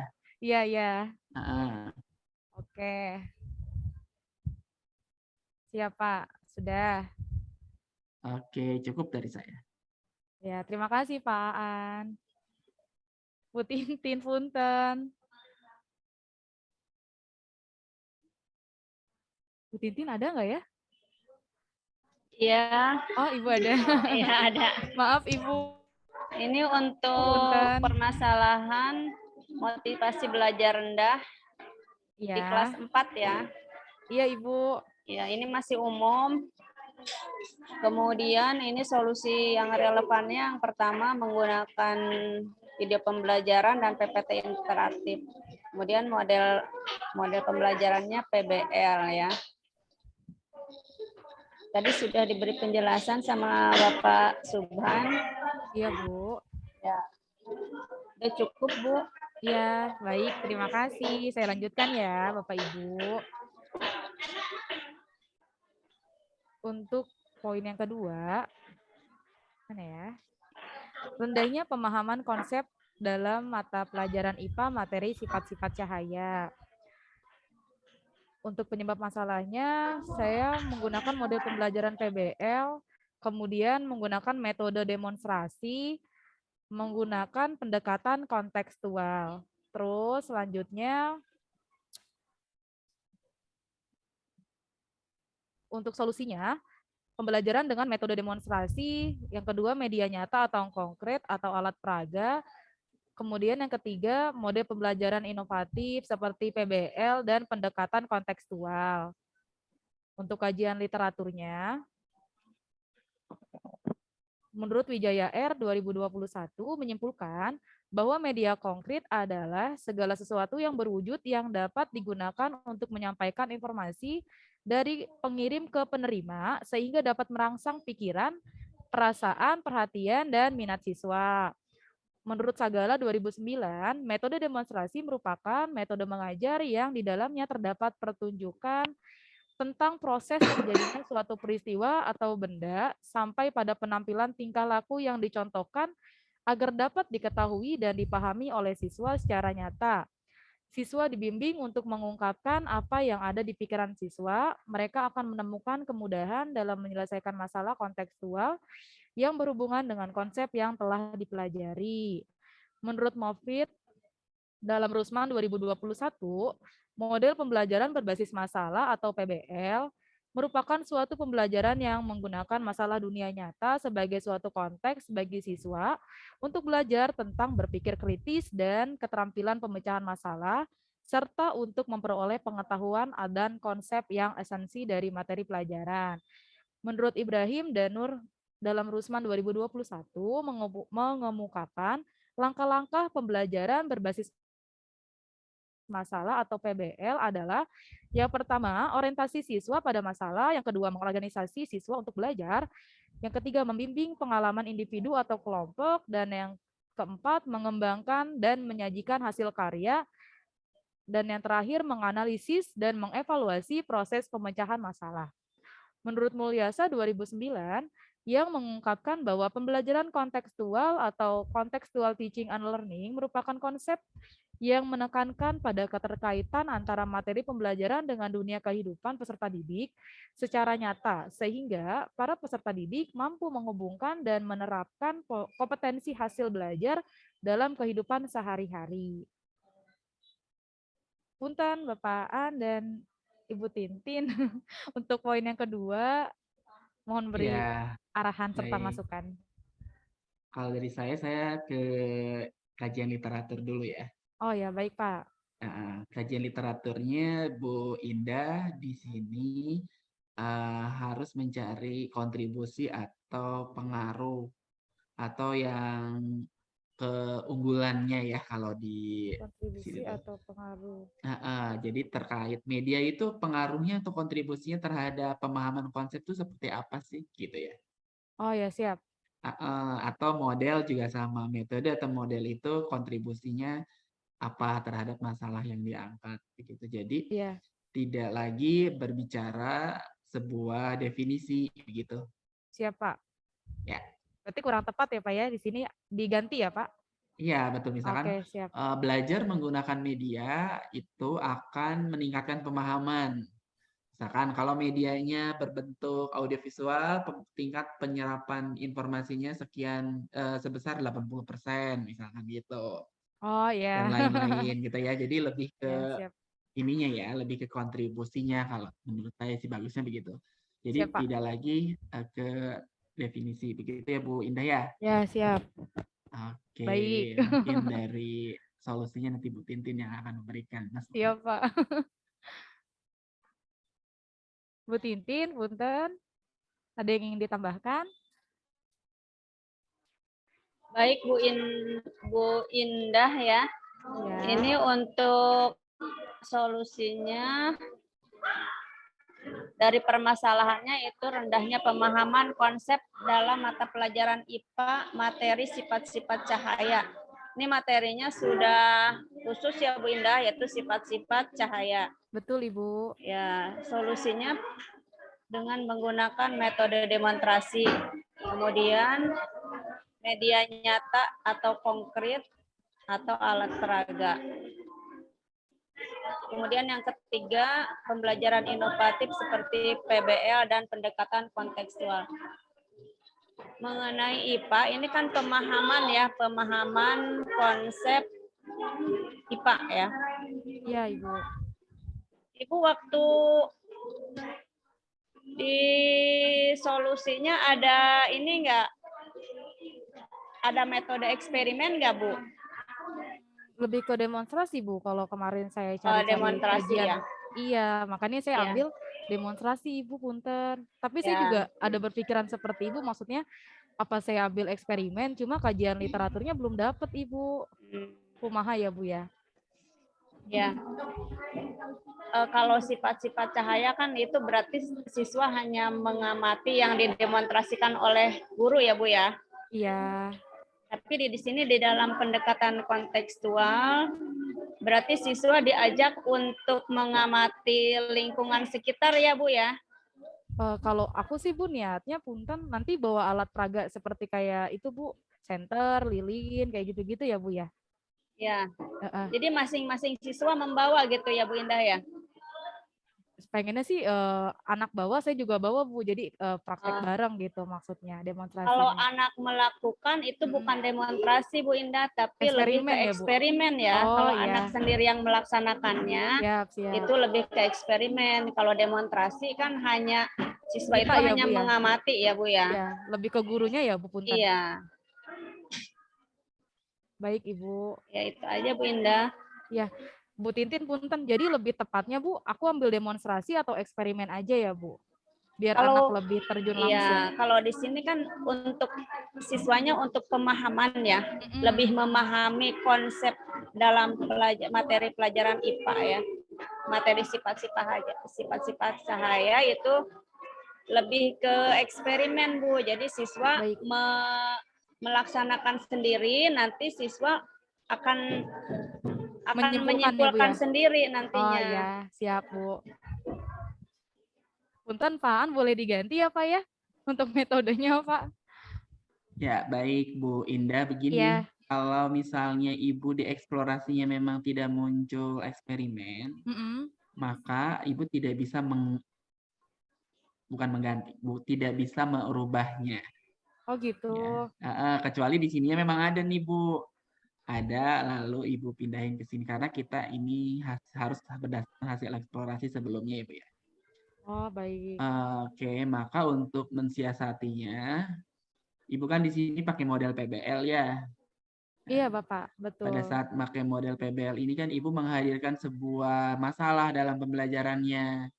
Iya, iya. Heeh. Oke. Siap, Pak. Sudah. Oke, cukup dari saya. Ya, terima kasih, Pak Aan. Bu Tintin, punten. Bu Tintin ada nggak ya? Iya, Oh, Ibu ada. iya ada. Maaf, Ibu. Ini untuk Punten. permasalahan motivasi belajar rendah di Ya. kelas 4 ya. Iya, Ibu. Ya, ini masih umum. Kemudian ini solusi yang relevannya yang pertama menggunakan video pembelajaran dan PPT interaktif. Kemudian model pembelajarannya PBL ya. Tadi sudah diberi penjelasan sama Bapak Subhan. Iya, Bu. Ya. Udah cukup, Bu. Ya, baik. Terima kasih. Saya lanjutkan ya, Bapak Ibu. Untuk poin yang kedua, mana ya? Rendahnya pemahaman konsep dalam mata pelajaran IPA materi sifat-sifat cahaya. Untuk penyebab masalahnya, saya menggunakan model pembelajaran PBL, kemudian menggunakan metode demonstrasi, menggunakan pendekatan kontekstual. Terus selanjutnya, untuk solusinya, pembelajaran dengan metode demonstrasi, yang kedua media nyata atau konkret atau alat peraga, kemudian yang ketiga model pembelajaran inovatif seperti PBL dan pendekatan kontekstual. Untuk kajian literaturnya, menurut Wijaya R 2021 menyimpulkan bahwa media konkret adalah segala sesuatu yang berwujud yang dapat digunakan untuk menyampaikan informasi dari pengirim ke penerima sehingga dapat merangsang pikiran, perasaan, perhatian, dan minat siswa. Menurut Sagala 2009, metode demonstrasi merupakan metode mengajar yang di dalamnya terdapat pertunjukan tentang proses terjadinya suatu peristiwa atau benda sampai pada penampilan tingkah laku yang dicontohkan agar dapat diketahui dan dipahami oleh siswa secara nyata. Siswa dibimbing untuk mengungkapkan apa yang ada di pikiran siswa. Mereka akan menemukan kemudahan dalam menyelesaikan masalah kontekstual yang berhubungan dengan konsep yang telah dipelajari. Menurut Moffitt, dalam Rusman 2021, model pembelajaran berbasis masalah atau PBL merupakan suatu pembelajaran yang menggunakan masalah dunia nyata sebagai suatu konteks bagi siswa untuk belajar tentang berpikir kritis dan keterampilan pemecahan masalah, serta untuk memperoleh pengetahuan dan konsep yang esensi dari materi pelajaran. Menurut Ibrahim dan Nur, dalam Rusman 2021 mengemukakan langkah-langkah pembelajaran berbasis masalah atau PBL adalah yang pertama, orientasi siswa pada masalah, yang kedua, mengorganisasi siswa untuk belajar, yang ketiga, membimbing pengalaman individu atau kelompok, dan yang keempat, mengembangkan dan menyajikan hasil karya, dan yang terakhir, menganalisis dan mengevaluasi proses pemecahan masalah. Menurut Mulyasa 2009, yang mengungkapkan bahwa pembelajaran kontekstual atau contextual teaching and learning merupakan konsep yang menekankan pada keterkaitan antara materi pembelajaran dengan dunia kehidupan peserta didik secara nyata, sehingga para peserta didik mampu menghubungkan dan menerapkan kompetensi hasil belajar dalam kehidupan sehari-hari. Punten, Bapak An dan Ibu Tintin, untuk poin yang kedua, mohon beri Ya, arahan serta baik. masukan. Kalau dari saya ke kajian literatur dulu ya. Oh ya, baik Pak. Kajian literaturnya Bu Indah di sini harus mencari kontribusi atau pengaruh atau yang keunggulannya ya kalau di Kontribusi sini tuh. atau pengaruh. Jadi terkait media itu pengaruhnya atau kontribusinya terhadap pemahaman konsep itu seperti apa sih gitu ya? Oh ya, siap. Atau model juga sama, metode atau model itu kontribusinya apa terhadap masalah yang diangkat begitu. Jadi Iya, tidak lagi berbicara sebuah definisi begitu. siap Pak. Ya. Berarti kurang tepat ya Pak ya, di sini diganti ya Pak? Iya, betul. Misalkan Oke, siap. belajar menggunakan media itu akan meningkatkan pemahaman. Misalkan kalau medianya berbentuk audiovisual, tingkat penyerapan informasinya sebesar 80% misalkan gitu. Oh ya. Dan lain-lain gitu ya. Jadi lebih ke Ya, siap. ininya ya, lebih ke kontribusinya kalau menurut saya sih bagusnya begitu. Jadi Siap, Pak. tidak lagi ke definisi begitu ya Bu Indah ya. Ya, siap. Oke, Baik. mungkin dari solusinya nanti Bu Tintin yang akan memberikan. Siap, Pak. Bu Tintin, punten. Ada yang ingin ditambahkan? Baik Bu Indah ya. Ya. Ini untuk solusinya dari permasalahannya itu rendahnya pemahaman konsep dalam mata pelajaran IPA materi sifat-sifat cahaya. Ini materinya sudah khusus ya Bu Indah, yaitu sifat-sifat cahaya. Betul Ibu. Ya, solusinya dengan menggunakan metode demonstrasi. Kemudian media nyata atau konkret atau alat peraga. Kemudian yang ketiga, pembelajaran inovatif seperti PBL dan pendekatan kontekstual. Mengenai IPA, ini kan pemahaman ya, pemahaman konsep IPA ya. Iya, Ibu. Ibu waktu di solusinya ada ini enggak? Ada metode eksperimen enggak, Bu? Lebih ke demonstrasi, Bu, kalau kemarin saya cari-cari Demonstrasi kajian. ya. Iya, makanya saya Iya. ambil demonstrasi, Ibu, punten. Tapi saya Ya. juga ada berpikiran seperti Ibu, maksudnya apa saya ambil eksperimen, cuma kajian literaturnya belum dapat, Ibu. Kumaha ya, Bu ya? Ya. Kalau sifat-sifat cahaya kan itu berarti siswa hanya mengamati yang didemonstrasikan oleh guru ya, Bu ya. Iya. Tapi di sini di dalam pendekatan kontekstual berarti siswa diajak untuk mengamati lingkungan sekitar ya, Bu ya. Kalau aku sih, Bu, niatnya punten nanti bawa alat peraga seperti kayak itu, Bu, senter, lilin, kayak gitu-gitu ya, Bu ya. Ya. Heeh. Jadi masing-masing siswa membawa gitu ya, Bu Indah ya. Pengennya sih anak bawa, saya juga bawa, Bu. Jadi praktek bareng gitu maksudnya, demonstrasinya. Kalau anak melakukan itu bukan demonstrasi, Bu Indah, tapi lebih ke Eksperimen ya, Bu? eksperimen ya. Oh, Kalau iya. anak sendiri yang melaksanakannya, Siap. itu lebih ke eksperimen. Kalau demonstrasi kan hanya siswa itu IPA ya, hanya Bu ya? mengamati ya, Bu ya. Ya, lebih ke gurunya ya, Bu punten. Iya. Baik, Ibu. Ya itu aja, Bu Indah. Ya, Bu Tintin punten. Jadi lebih tepatnya, Bu, aku ambil demonstrasi atau eksperimen aja ya, Bu? Biar anak lebih terjun langsung. Iya, kalau di sini kan untuk siswanya untuk pemahaman ya, lebih memahami konsep dalam materi pelajaran IPA ya. Materi sifat-sifat cahaya itu lebih ke eksperimen, Bu. Jadi siswa melaksanakan sendiri, nanti siswa akan menyimpulkan ya, sendiri nantinya. Oh ya, siap, Bu. Punten, Pak An boleh diganti ya, Pak ya? Untuk metodenya, Pak. Ya, baik Bu Indah. Begini, Ya. kalau misalnya Ibu di eksplorasinya memang tidak muncul eksperimen, maka Ibu tidak bisa bukan mengganti, Bu, tidak bisa merubahnya. Oh gitu. Ya. Kecuali di sininya memang ada nih, Bu. Ada, lalu Ibu pindahin ke sini karena kita ini harus berdasarkan hasil eksplorasi sebelumnya ya, Bu ya. Oh, baik. Oke, maka untuk mensiasatinya, Ibu kan di sini pakai model PBL ya. Iya, Bapak, betul. Pada saat pakai model PBL ini kan Ibu menghadirkan sebuah masalah dalam pembelajarannya.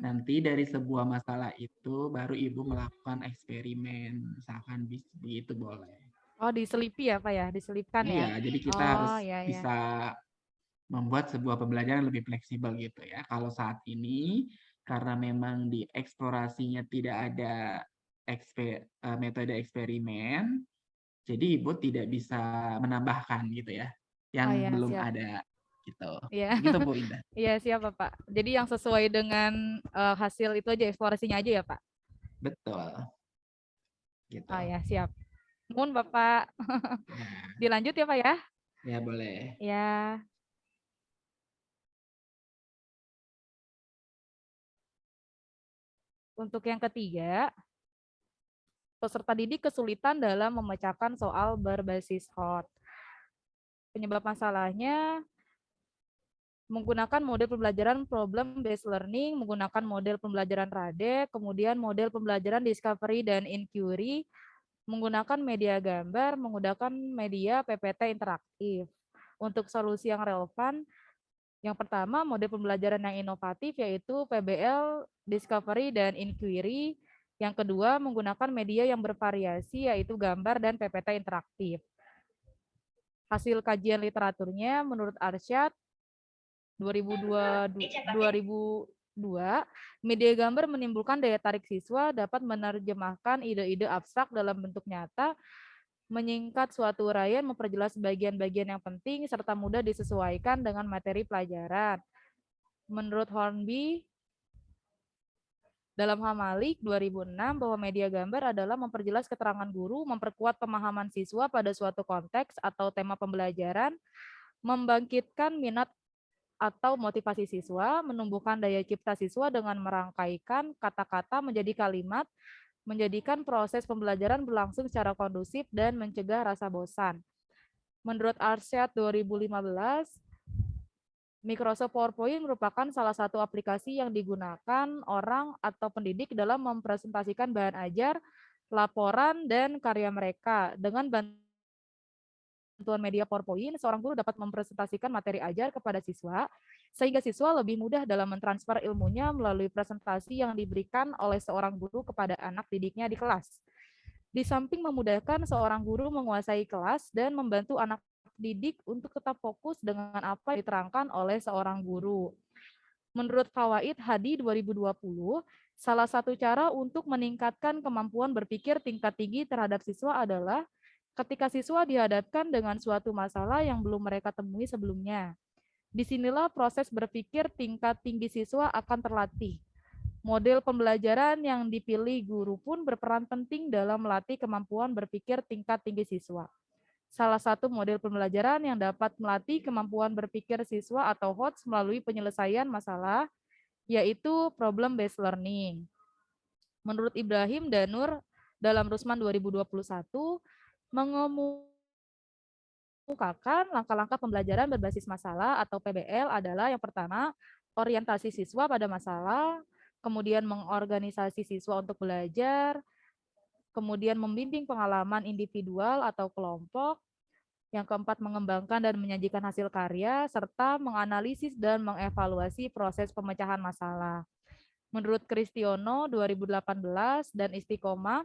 Nanti dari sebuah masalah itu baru Ibu melakukan eksperimen, misalkan begitu boleh. Oh, diselipi ya, Pak ya? Diselipkan ya? Iya, jadi kita harus bisa membuat sebuah pembelajaran lebih fleksibel gitu ya. Kalau saat ini karena memang di eksplorasinya tidak ada metode eksperimen, jadi Ibu tidak bisa menambahkan gitu ya, yang belum ada gitu. Iya. Gitu Bu Indah. Iya, siap Bapak. Jadi yang sesuai dengan hasil itu aja, eksplorasinya aja ya, Pak? Betul. Gitu. Oh ya, siap. Mohon Bapak. Dilanjut ya, Pak ya? Ya, boleh. Ya. Untuk yang ketiga, peserta didik kesulitan dalam memecahkan soal berbasis hot. Penyebab masalahnya menggunakan model pembelajaran problem based learning, menggunakan model pembelajaran RADE, kemudian model pembelajaran discovery dan inquiry, menggunakan media gambar, menggunakan media PPT interaktif. Untuk solusi yang relevan, yang pertama model pembelajaran yang inovatif yaitu PBL, discovery, dan inquiry. Yang kedua menggunakan media yang bervariasi yaitu gambar dan PPT interaktif. Hasil kajian literaturnya menurut Arsyad 2002, media gambar menimbulkan daya tarik siswa, dapat menerjemahkan ide-ide abstrak dalam bentuk nyata, menyingkat suatu uraian, memperjelas bagian-bagian yang penting, serta mudah disesuaikan dengan materi pelajaran. Menurut Hornby, dalam Hamalik 2006, bahwa media gambar adalah memperjelas keterangan guru, memperkuat pemahaman siswa pada suatu konteks atau tema pembelajaran, membangkitkan minat atau motivasi siswa, menumbuhkan daya cipta siswa dengan merangkaikan kata-kata menjadi kalimat, menjadikan proses pembelajaran berlangsung secara kondusif dan mencegah rasa bosan. Menurut Arsyad 2015, Microsoft PowerPoint merupakan salah satu aplikasi yang digunakan orang atau pendidik dalam mempresentasikan bahan ajar, laporan, dan karya mereka. Dengan bantuan media PowerPoint, seorang guru dapat mempresentasikan materi ajar kepada siswa, sehingga siswa lebih mudah dalam mentransfer ilmunya melalui presentasi yang diberikan oleh seorang guru kepada anak didiknya di kelas. Di samping memudahkan seorang guru menguasai kelas dan membantu anak didik untuk tetap fokus dengan apa yang diterangkan oleh seorang guru. Menurut Fawaid Hadi 2020, salah satu cara untuk meningkatkan kemampuan berpikir tingkat tinggi terhadap siswa adalah ketika siswa dihadapkan dengan suatu masalah yang belum mereka temui sebelumnya. Disinilah proses berpikir tingkat tinggi siswa akan terlatih. Model pembelajaran yang dipilih guru pun berperan penting dalam melatih kemampuan berpikir tingkat tinggi siswa. Salah satu model pembelajaran yang dapat melatih kemampuan berpikir siswa atau HOTS melalui penyelesaian masalah, yaitu problem-based learning. Menurut Ibrahim Danur dalam Rusman 2021, mengemukakan langkah-langkah pembelajaran berbasis masalah atau PBL adalah yang pertama, orientasi siswa pada masalah, kemudian mengorganisasi siswa untuk belajar, kemudian membimbing pengalaman individual atau kelompok, yang keempat mengembangkan dan menyajikan hasil karya, serta menganalisis dan mengevaluasi proses pemecahan masalah. Menurut Kristiono 2018 dan Istiqomah,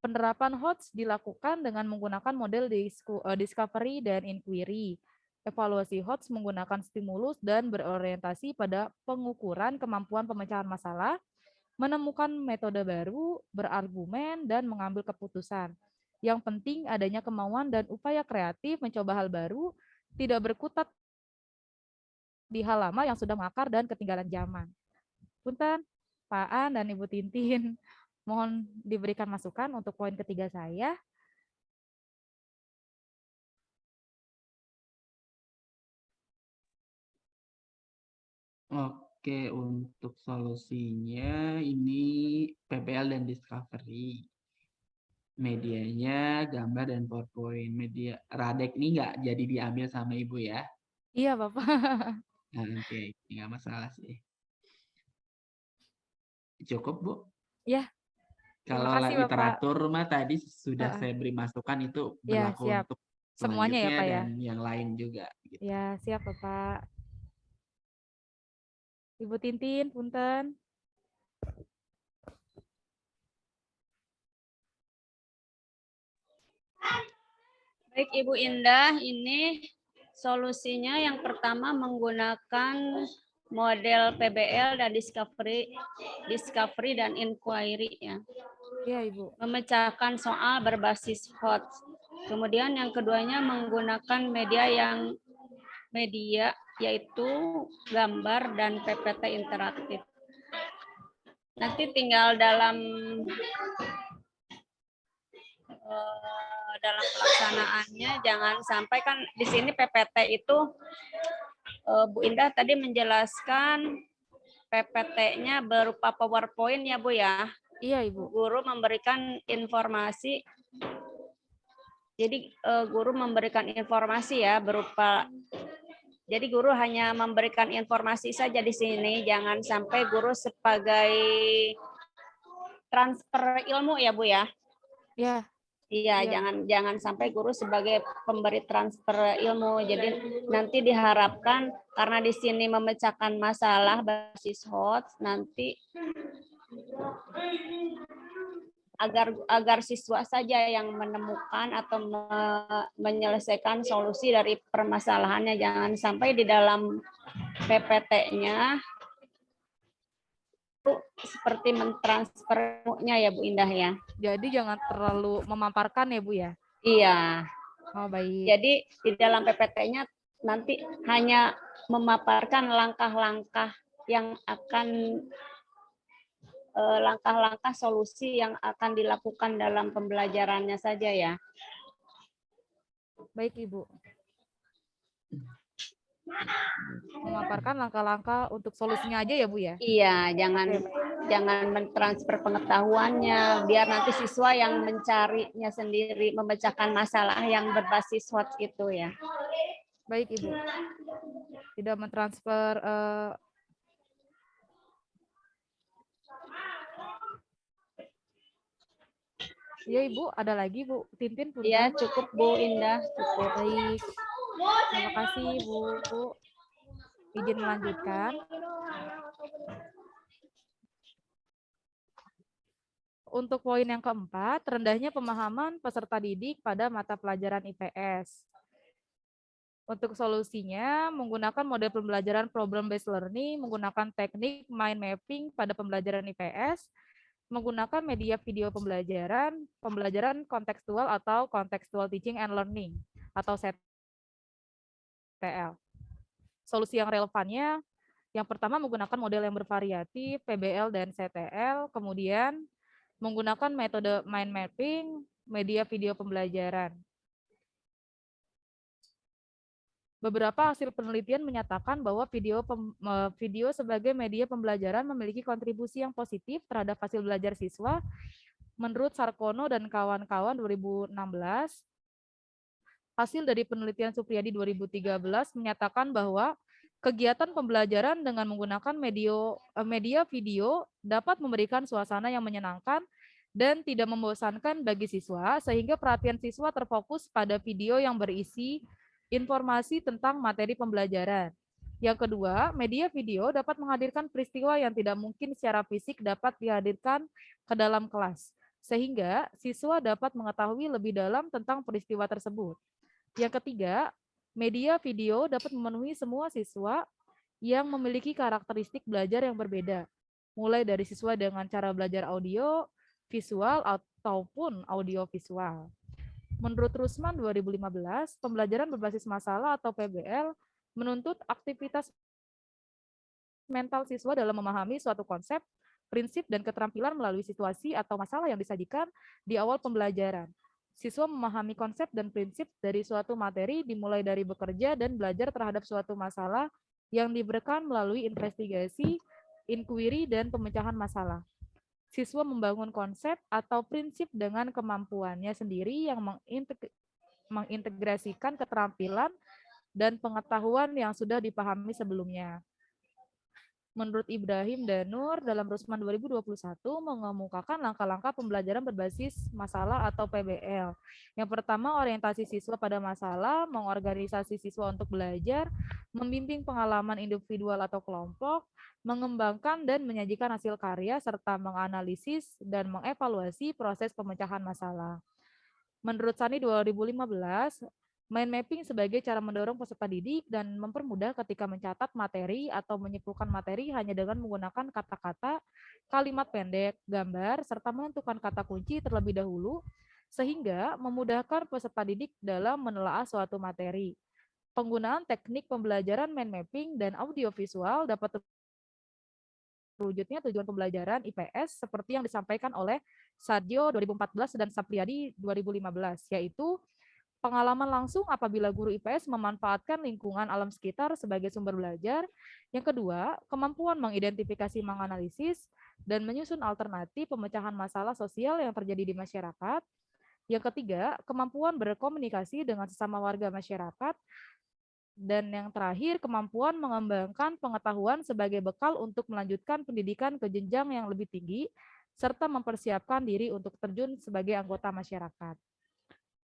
penerapan HOTS dilakukan dengan menggunakan model discovery dan inquiry. Evaluasi HOTS menggunakan stimulus dan berorientasi pada pengukuran kemampuan pemecahan masalah, menemukan metode baru, berargumen, dan mengambil keputusan. Yang penting adanya kemauan dan upaya kreatif mencoba hal baru, tidak berkutat di hal lama yang sudah mengakar dan ketinggalan zaman. Punten, Pak An dan Ibu Tintin, mohon diberikan masukan untuk poin ketiga saya. Oke, untuk solusinya ini PBL dan Discovery. Medianya gambar dan PowerPoint. Media Radek ini nggak jadi diambil sama Ibu ya? Iya, Bapak. Nah, oke, nggak masalah sih. Cukup, Bu? Ya. Kalau kasih, Bapak. literatur mah tadi sudah saya beri masukan itu Ya, berlaku siap. untuk Semuanya ya, selanjutnya Pak ya. dan yang lain juga. Gitu. Ya, siap, Bapak. Ibu Tintin, punten. Baik Ibu Indah, ini solusinya yang pertama menggunakan model PBL dan discovery dan inquiry ya. Iya, Ibu. Memecahkan soal berbasis HOTS. Kemudian yang keduanya menggunakan media yaitu gambar dan PPT interaktif. Nanti tinggal dalam pelaksanaannya jangan sampai kan di sini PPT itu Bu Indah tadi menjelaskan PPT-nya berupa PowerPoint ya Bu ya. Iya, Ibu. Guru memberikan informasi. Jadi guru memberikan informasi ya berupa. Jadi guru hanya memberikan informasi saja di sini, jangan sampai guru sebagai transfer ilmu ya Bu ya. Ya. Iya, jangan sampai guru sebagai pemberi transfer ilmu. Jadi nanti diharapkan karena di sini memecahkan masalah basis HOTS nanti agar siswa saja yang menemukan atau menyelesaikan solusi dari permasalahannya. Jangan sampai di dalam PPT-nya seperti mentransfer ilmunya ya Bu Indah ya. Jadi jangan terlalu memaparkan ya Bu ya. Iya. Oh baik. Jadi di dalam PPT-nya nanti hanya memaparkan langkah-langkah yang akan langkah-langkah solusi yang akan dilakukan dalam pembelajarannya saja ya. Baik Ibu. Memaparkan langkah-langkah untuk solusinya aja ya Bu ya? Iya, jangan Oke, jangan mentransfer pengetahuannya, biar nanti siswa yang mencarinya sendiri, memecahkan masalah yang berbasis SWOT itu ya. baik Ibu. Tidak mentransfer Iya Ibu, ada lagi Bu Tintin punten. Iya, cukup Bu Indah, cukup. Baik. Terima kasih Bu. Izin melanjutkan. Untuk poin yang keempat, rendahnya pemahaman peserta didik pada mata pelajaran IPS. Untuk solusinya, menggunakan model pembelajaran problem-based learning, menggunakan teknik mind mapping pada pembelajaran IPS, menggunakan media video pembelajaran, pembelajaran kontekstual atau contextual teaching and learning, atau CTL. Solusi yang relevannya, yang pertama menggunakan model yang bervariatif, PBL dan CTL, kemudian menggunakan metode mind mapping, media video pembelajaran. Beberapa hasil penelitian menyatakan bahwa video sebagai media pembelajaran memiliki kontribusi yang positif terhadap hasil belajar siswa. Menurut Sarkono dan kawan-kawan 2016, hasil dari penelitian Supriyadi 2013 menyatakan bahwa kegiatan pembelajaran dengan menggunakan media video dapat memberikan suasana yang menyenangkan dan tidak membosankan bagi siswa, sehingga perhatian siswa terfokus pada video yang berisi informasi tentang materi pembelajaran. Yang kedua, media video dapat menghadirkan peristiwa yang tidak mungkin secara fisik dapat dihadirkan ke dalam kelas, sehingga siswa dapat mengetahui lebih dalam tentang peristiwa tersebut. Yang ketiga, media video dapat memenuhi semua siswa yang memiliki karakteristik belajar yang berbeda, mulai dari siswa dengan cara belajar audio, visual, ataupun audio-visual. Menurut Rusman 2015, pembelajaran berbasis masalah atau PBL menuntut aktivitas mental siswa dalam memahami suatu konsep, prinsip, dan keterampilan melalui situasi atau masalah yang disajikan di awal pembelajaran. Siswa memahami konsep dan prinsip dari suatu materi dimulai dari bekerja dan belajar terhadap suatu masalah yang diberikan melalui investigasi, inquiry, dan pemecahan masalah. Siswa membangun konsep atau prinsip dengan kemampuannya sendiri yang mengintegrasikan keterampilan dan pengetahuan yang sudah dipahami sebelumnya. Menurut Ibrahim Danur dalam Rusman 2021 mengemukakan langkah-langkah pembelajaran berbasis masalah atau PBL. Yang pertama, orientasi siswa pada masalah, mengorganisasi siswa untuk belajar, membimbing pengalaman individual atau kelompok, mengembangkan dan menyajikan hasil karya, serta menganalisis dan mengevaluasi proses pemecahan masalah. Menurut Sani 2015, mind mapping sebagai cara mendorong peserta didik dan mempermudah ketika mencatat materi atau menyimpulkan materi hanya dengan menggunakan kata-kata, kalimat pendek, gambar, serta menentukan kata kunci terlebih dahulu, sehingga memudahkan peserta didik dalam menelaah suatu materi. Penggunaan teknik pembelajaran mind mapping dan audiovisual dapat terwujudnya tujuan pembelajaran IPS seperti yang disampaikan oleh Sadio 2014 dan Sapriyadi 2015, yaitu pengalaman langsung apabila guru IPS memanfaatkan lingkungan alam sekitar sebagai sumber belajar. Yang kedua, kemampuan mengidentifikasi, menganalisis, dan menyusun alternatif pemecahan masalah sosial yang terjadi di masyarakat. Yang ketiga, kemampuan berkomunikasi dengan sesama warga masyarakat. Dan yang terakhir, kemampuan mengembangkan pengetahuan sebagai bekal untuk melanjutkan pendidikan ke jenjang yang lebih tinggi, serta mempersiapkan diri untuk terjun sebagai anggota masyarakat.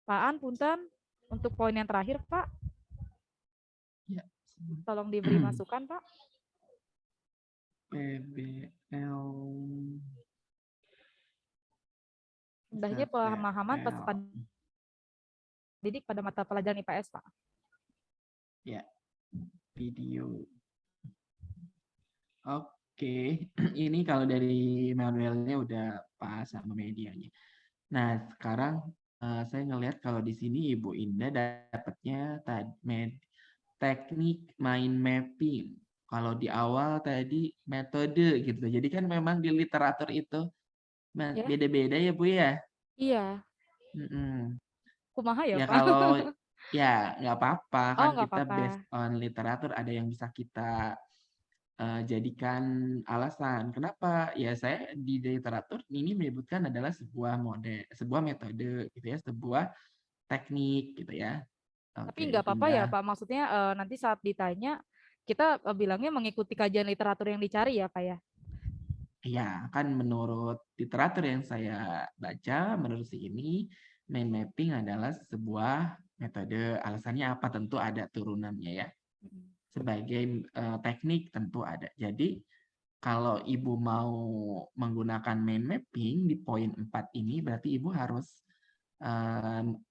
Pak An, punten, untuk poin yang terakhir, Pak. Ya. Tolong diberi masukan, Pak. PBL. Rendahnya pemahaman peserta didik pada mata pelajaran IPS, Pak. Ya, video. Oke, ini kalau dari manualnya udah pas sama medianya. Nah, sekarang saya ngelihat kalau di sini Ibu Indah dapatnya teknik mind mapping. Kalau di awal tadi metode gitu. Jadi kan memang di literatur itu beda-beda ya Bu ya. Iya. Mm-mm. Kumaha ya, Ya Pak? kalau Ya, nggak apa-apa Oh, kan nggak kita apa-apa. based on literatur ada yang bisa kita jadikan alasan. Kenapa? Ya saya di literatur ini menyebutkan adalah sebuah metode gitu ya, sebuah teknik gitu ya. Tapi Oke, nggak apa-apa ya, Indah. Pak. Maksudnya nanti saat ditanya, kita bilangnya mengikuti kajian literatur yang dicari ya, Pak ya? Iya, kan menurut literatur yang saya baca, menurut si ini, mind mapping adalah sebuah metode. Alasannya apa? Tentu ada turunannya ya. Sebagai teknik tentu ada. Jadi kalau Ibu mau menggunakan mind mapping di poin 4 ini, berarti Ibu harus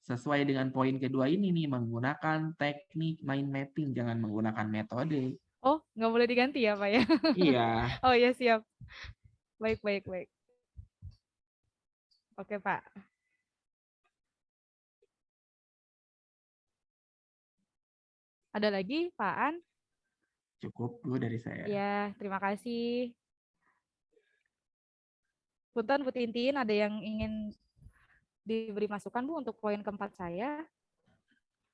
sesuai dengan poin kedua ini nih, menggunakan teknik mind mapping, jangan menggunakan metode. Oh, nggak boleh diganti ya, Pak ya? Iya. Oh ya, siap. Baik, baik, baik. Oke, Pak. Ada lagi, Pak An? Cukup Bu dari saya. Ya, terima kasih. Punten, Bu Tintin, ada yang ingin diberi masukan, Bu, untuk poin keempat saya?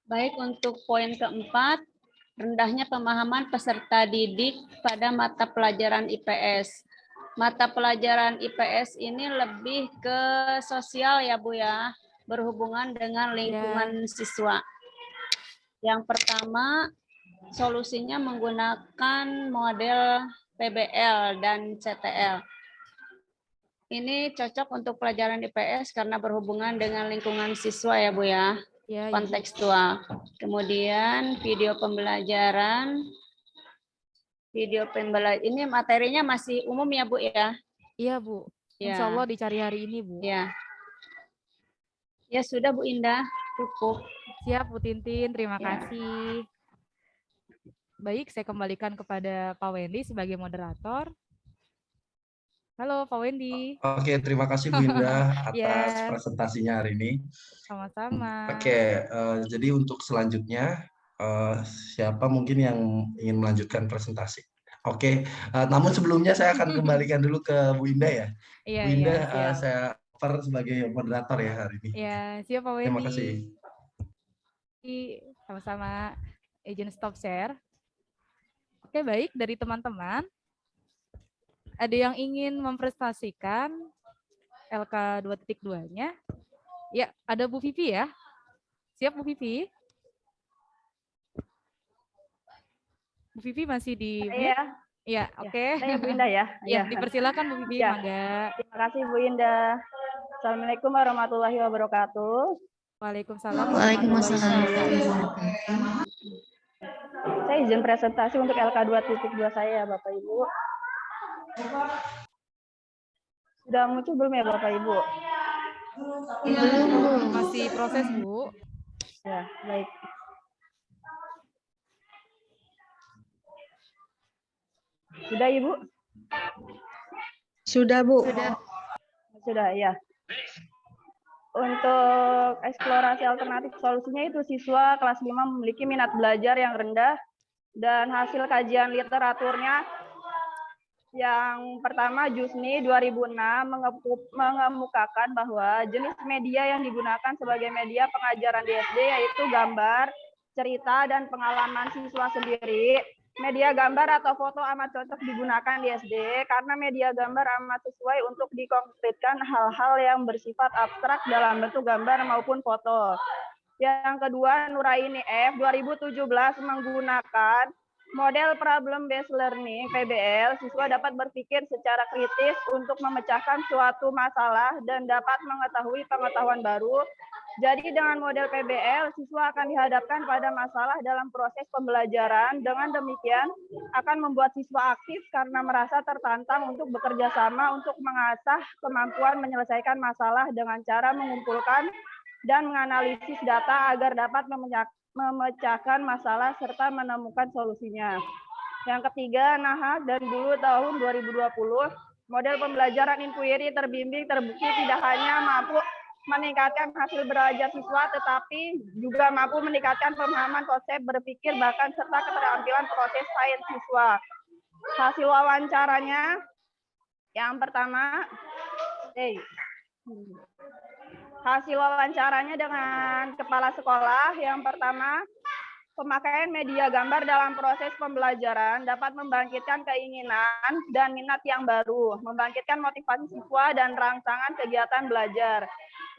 Baik, untuk poin keempat, rendahnya pemahaman peserta didik pada mata pelajaran IPS. Mata pelajaran IPS ini lebih ke sosial ya Bu ya, berhubungan dengan lingkungan siswa. Yang pertama, solusinya menggunakan model PBL dan CTL. Ini cocok untuk pelajaran IPS karena berhubungan dengan lingkungan siswa ya Bu ya, kontekstual. Kemudian video pembelajaran. Ini materinya masih umum ya Bu ya? Iya Bu, Insya Allah dicari hari ini Bu. Ya. Ya sudah Bu Indah, cukup. Siap Bu Tintin, terima kasih. Baik, saya kembalikan kepada Pak Wendy sebagai moderator. Halo Pak Wendy. Oke, terima kasih Bu Indah atas presentasinya hari ini. Sama-sama. Oke, jadi untuk selanjutnya, siapa mungkin yang ingin melanjutkan presentasi? Oke, namun sebelumnya saya akan kembalikan dulu ke Bu Indah ya. Iya, Bu Indah, siap. saya offer sebagai moderator ya hari ini. Iya, siap Pak Wendy. Terima kasih. Sama-sama. Izin stop share. Oke, baik. Dari teman-teman, ada yang ingin mempresentasikan LK 2.2-nya? Ya, ada Bu Vivi ya. Siap Bu Vivi? Bu Vivi masih di mute? Iya, oke. Saya Bu Indah ya. Ya, dipersilakan Bu Vivi, mangga. Terima kasih Bu Indah. Assalamualaikum warahmatullahi wabarakatuh. Waalaikumsalam. Saya izin presentasi untuk LK 2.2 saya, Bapak Ibu. Sudah muncul belum ya Bapak Ibu? Belum, masih proses Bu. Ya, baik. Sudah Ibu? Sudah Bu. Sudah ya. Untuk eksplorasi alternatif solusinya itu siswa kelas 5 memiliki minat belajar yang rendah dan hasil kajian literaturnya yang pertama Jusni 2006 mengemukakan bahwa jenis media yang digunakan sebagai media pengajaran di SD yaitu gambar, cerita, dan pengalaman siswa sendiri. Media gambar atau foto amat cocok digunakan di SD karena media gambar amat sesuai untuk dikonkretkan hal-hal yang bersifat abstrak dalam bentuk gambar maupun foto. Yang kedua, Nuraini F. 2017 menggunakan model problem based learning PBL. Siswa dapat berpikir secara kritis untuk memecahkan suatu masalah dan dapat mengetahui pengetahuan baru. Jadi dengan model PBL, siswa akan dihadapkan pada masalah dalam proses pembelajaran. Dengan demikian, akan membuat siswa aktif karena merasa tertantang untuk bekerja sama untuk mengasah kemampuan menyelesaikan masalah dengan cara mengumpulkan dan menganalisis data agar dapat memecahkan masalah serta menemukan solusinya. Yang ketiga, Naha dan Dulu tahun 2020, model pembelajaran inquiry terbimbing terbukti tidak hanya mampu meningkatkan hasil belajar siswa, tetapi juga mampu meningkatkan pemahaman konsep berpikir bahkan serta keterampilan proses sains siswa. Hasil wawancaranya, yang pertama, Hasil wawancaranya dengan kepala sekolah, yang pertama, pemakaian media gambar dalam proses pembelajaran dapat membangkitkan keinginan dan minat yang baru, membangkitkan motivasi siswa dan rangsangan kegiatan belajar.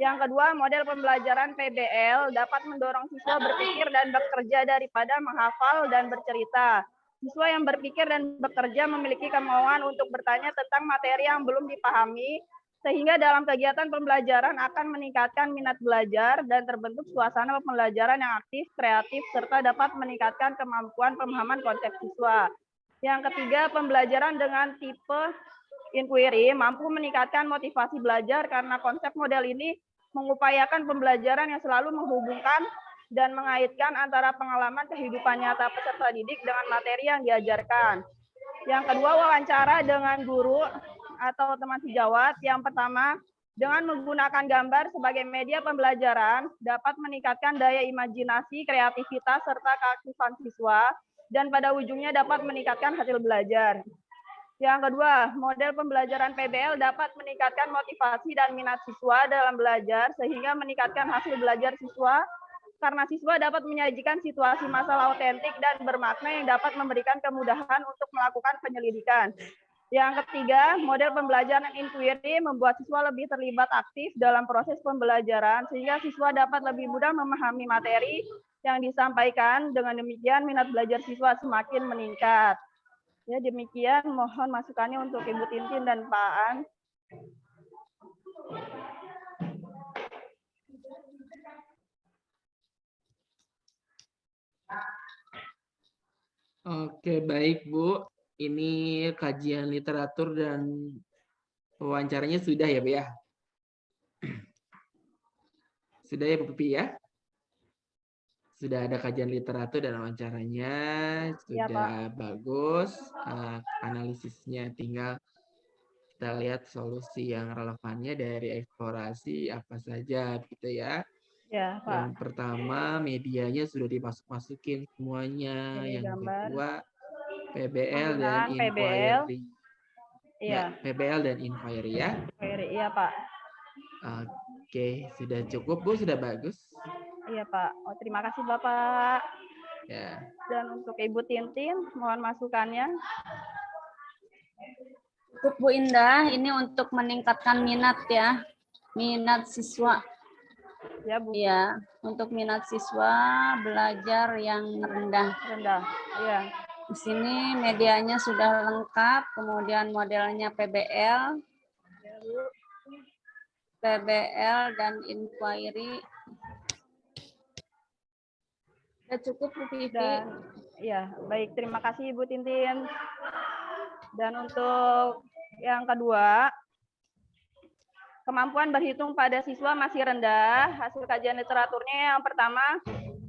Yang kedua, model pembelajaran PBL dapat mendorong siswa berpikir dan bekerja daripada menghafal dan bercerita. Siswa yang berpikir dan bekerja memiliki kemauan untuk bertanya tentang materi yang belum dipahami, sehingga dalam kegiatan pembelajaran akan meningkatkan minat belajar dan terbentuk suasana pembelajaran yang aktif, kreatif, serta dapat meningkatkan kemampuan pemahaman konsep siswa. Yang ketiga, pembelajaran dengan tipe inquiry mampu meningkatkan motivasi belajar karena konsep model ini mengupayakan pembelajaran yang selalu menghubungkan dan mengaitkan antara pengalaman kehidupan nyata peserta didik dengan materi yang diajarkan. Yang kedua, wawancara dengan guru atau teman sejawat. Yang pertama, dengan menggunakan gambar sebagai media pembelajaran dapat meningkatkan daya imajinasi, kreativitas, serta keaktifan siswa, dan pada ujungnya dapat meningkatkan hasil belajar. Yang kedua, model pembelajaran PBL dapat meningkatkan motivasi dan minat siswa dalam belajar sehingga meningkatkan hasil belajar siswa karena siswa dapat menyajikan situasi masalah otentik dan bermakna yang dapat memberikan kemudahan untuk melakukan penyelidikan. Yang ketiga, model pembelajaran inquiry membuat siswa lebih terlibat aktif dalam proses pembelajaran sehingga siswa dapat lebih mudah memahami materi yang disampaikan. Dengan demikian, minat belajar siswa semakin meningkat. Ya, demikian mohon masukannya untuk Ibu Tintin dan Pak Aan. Oke, baik Bu. Ini kajian literatur dan wawancaranya sudah ya, Bu ya? Sudah ya, Bu Pipi ya? Sudah ada kajian literatur dan wawancaranya, Ya, sudah bagus. Analisisnya tinggal kita lihat solusi yang relevannya dari eksplorasi apa saja gitu ya. Ya, Pak. Yang pertama, medianya sudah dimasuk-masukin semuanya. Media Yang gambar. kedua, PBL dan Penggunaan PBL. inquiry. Iya. Ya, PBL dan inquiry ya. Inquiry, iya, Pak. Oke, sudah cukup Bu, sudah bagus. Iya, Pak. Oh, terima kasih Bapak. Ya. Dan untuk Ibu Tintin, mohon masukannya. Cukup Bu Indah, ini untuk meningkatkan minat ya, minat siswa. Ya, Bu. Iya, untuk minat siswa belajar yang rendah. Rendah, iya. Di sini medianya sudah lengkap, kemudian modelnya PBL, dan inquiry. Sudah cukup Bu Vivi. Dan ya, baik, terima kasih Ibu Tintin. Dan untuk yang kedua, kemampuan berhitung pada siswa masih rendah. Hasil kajian literaturnya yang pertama,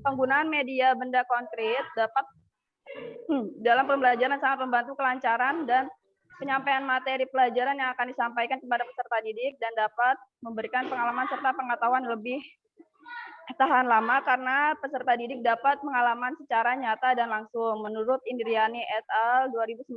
penggunaan media benda konkret dapat dalam pembelajaran sangat membantu kelancaran dan penyampaian materi pelajaran yang akan disampaikan kepada peserta didik dan dapat memberikan pengalaman serta pengetahuan lebih tahan lama karena peserta didik dapat pengalaman secara nyata dan langsung menurut Indriani et al. 2019.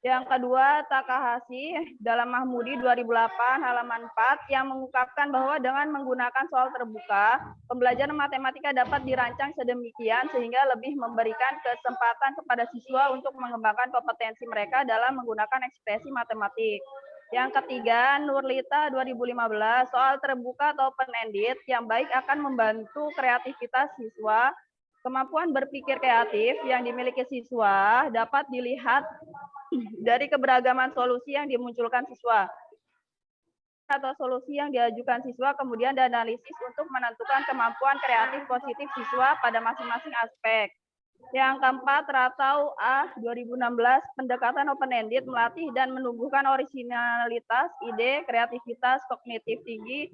Yang kedua, Takahashi dalam Mahmudi 2008 halaman 4 yang mengungkapkan bahwa dengan menggunakan soal terbuka, pembelajaran matematika dapat dirancang sedemikian sehingga lebih memberikan kesempatan kepada siswa untuk mengembangkan kompetensi mereka dalam menggunakan ekspresi matematik. Yang ketiga, Nurlita 2015 soal terbuka atau open-ended yang baik akan membantu kreativitas siswa. Kemampuan berpikir kreatif yang dimiliki siswa dapat dilihat dari keberagaman solusi yang dimunculkan siswa atau solusi yang diajukan siswa kemudian dianalisis untuk menentukan kemampuan kreatif positif siswa pada masing-masing aspek. Yang keempat, Ratau A 2016 pendekatan open-ended melatih dan menumbuhkan originalitas, ide, kreativitas, kognitif tinggi,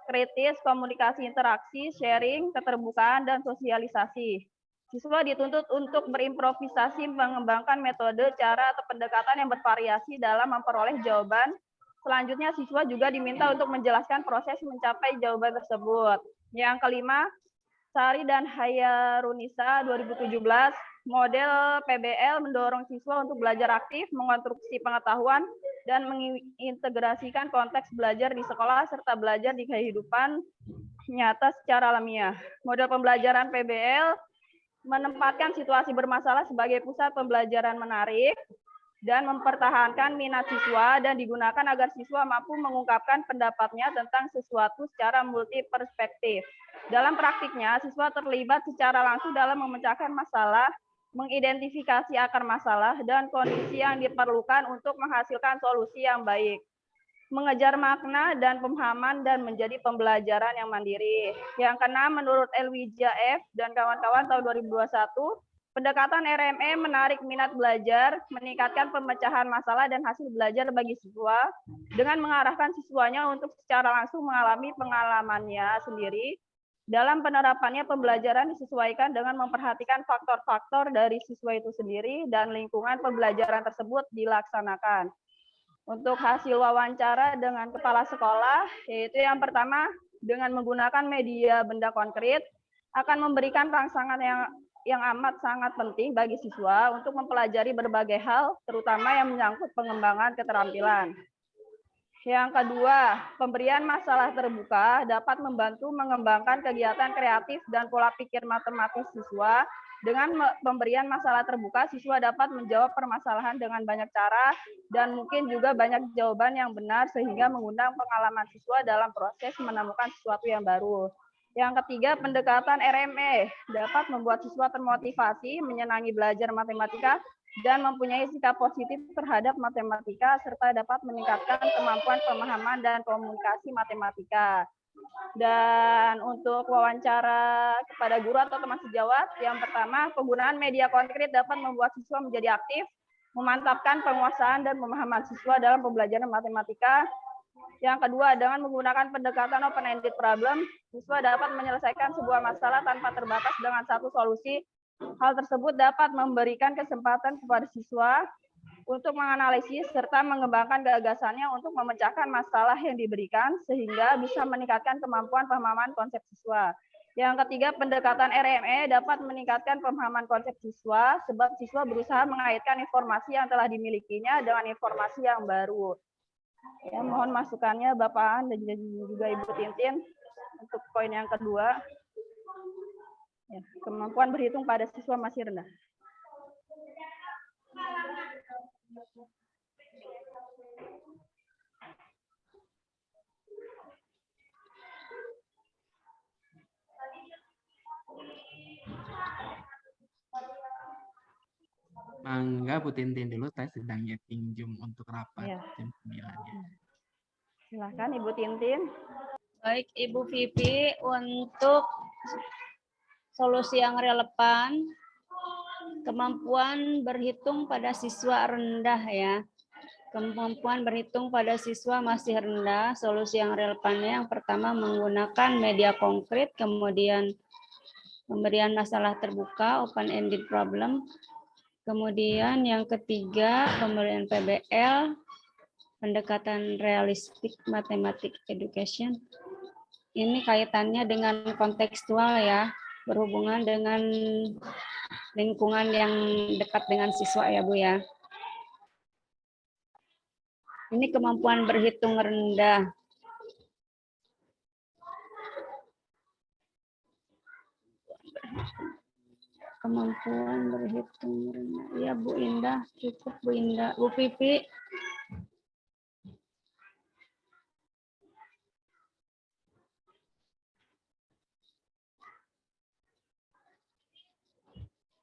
kritis, komunikasi interaksi, sharing, keterbukaan, dan sosialisasi. Siswa dituntut untuk berimprovisasi, mengembangkan metode, cara, atau pendekatan yang bervariasi dalam memperoleh jawaban. Selanjutnya, siswa juga diminta untuk menjelaskan proses mencapai jawaban tersebut. Yang kelima, Sari dan Hayarunisa 2017 model PBL mendorong siswa untuk belajar aktif, mengonstruksi pengetahuan, dan mengintegrasikan konteks belajar di sekolah serta belajar di kehidupan nyata secara alamiah. Model pembelajaran PBL menempatkan situasi bermasalah sebagai pusat pembelajaran menarik dan mempertahankan minat siswa dan digunakan agar siswa mampu mengungkapkan pendapatnya tentang sesuatu secara multiperspektif. Dalam praktiknya, siswa terlibat secara langsung dalam memecahkan masalah, mengidentifikasi akar masalah, dan kondisi yang diperlukan untuk menghasilkan solusi yang baik. Mengejar makna dan pemahaman dan menjadi pembelajaran yang mandiri. Yang keenam, menurut Elwija F. dan kawan-kawan tahun 2021, pendekatan RME menarik minat belajar, meningkatkan pemecahan masalah dan hasil belajar bagi siswa, dengan mengarahkan siswanya untuk secara langsung mengalami pengalamannya sendiri. Dalam penerapannya, pembelajaran disesuaikan dengan memperhatikan faktor-faktor dari siswa itu sendiri dan lingkungan pembelajaran tersebut dilaksanakan. Untuk hasil wawancara dengan kepala sekolah, yaitu yang pertama, dengan menggunakan media benda konkret, akan memberikan rangsangan yang amat sangat penting bagi siswa untuk mempelajari berbagai hal, terutama yang menyangkut pengembangan keterampilan. Yang kedua, pemberian masalah terbuka dapat membantu mengembangkan kegiatan kreatif dan pola pikir matematis siswa. Dengan pemberian masalah terbuka, siswa dapat menjawab permasalahan dengan banyak cara dan mungkin juga banyak jawaban yang benar sehingga mengundang pengalaman siswa dalam proses menemukan sesuatu yang baru. Yang ketiga, pendekatan RME dapat membuat siswa termotivasi, menyenangi belajar matematika, dan mempunyai sikap positif terhadap matematika, serta dapat meningkatkan kemampuan pemahaman dan komunikasi matematika. Dan untuk wawancara kepada guru atau teman sejawat, yang pertama, penggunaan media konkret dapat membuat siswa menjadi aktif, memantapkan penguasaan dan pemahaman siswa dalam pembelajaran matematika. Yang kedua, dengan menggunakan pendekatan open-ended problem, siswa dapat menyelesaikan sebuah masalah tanpa terbatas dengan satu solusi. Hal tersebut dapat memberikan kesempatan kepada siswa untuk menganalisis serta mengembangkan gagasannya untuk memecahkan masalah yang diberikan sehingga bisa meningkatkan kemampuan pemahaman konsep siswa. Yang ketiga, pendekatan RME dapat meningkatkan pemahaman konsep siswa sebab siswa berusaha mengaitkan informasi yang telah dimilikinya dengan informasi yang baru. Ya, mohon masukannya Bapak An dan juga Ibu Tintin untuk poin yang kedua. Ya, kemampuan berhitung pada siswa masih rendah. Mangga Bu Tintin dulu, saya sedang nyeting Zoom untuk rapat Ya. jam 9 ya. Silakan Ibu Tintin. Baik, Ibu Vivi, untuk solusi yang relevan, kemampuan berhitung pada siswa rendah ya. Kemampuan berhitung pada siswa masih rendah. Solusi yang relevannya yang pertama menggunakan media konkret, kemudian pemberian masalah terbuka, open-ended problem. Kemudian yang ketiga, pemberian PBL, pendekatan realistic mathematic education. Ini kaitannya dengan kontekstual ya, berhubungan dengan lingkungan yang dekat dengan siswa ya Bu ya. Ini kemampuan berhitung rendah. Kemampuan berhitung rendah. Ya Bu Indah, cukup Bu Indah. Bu Pipi.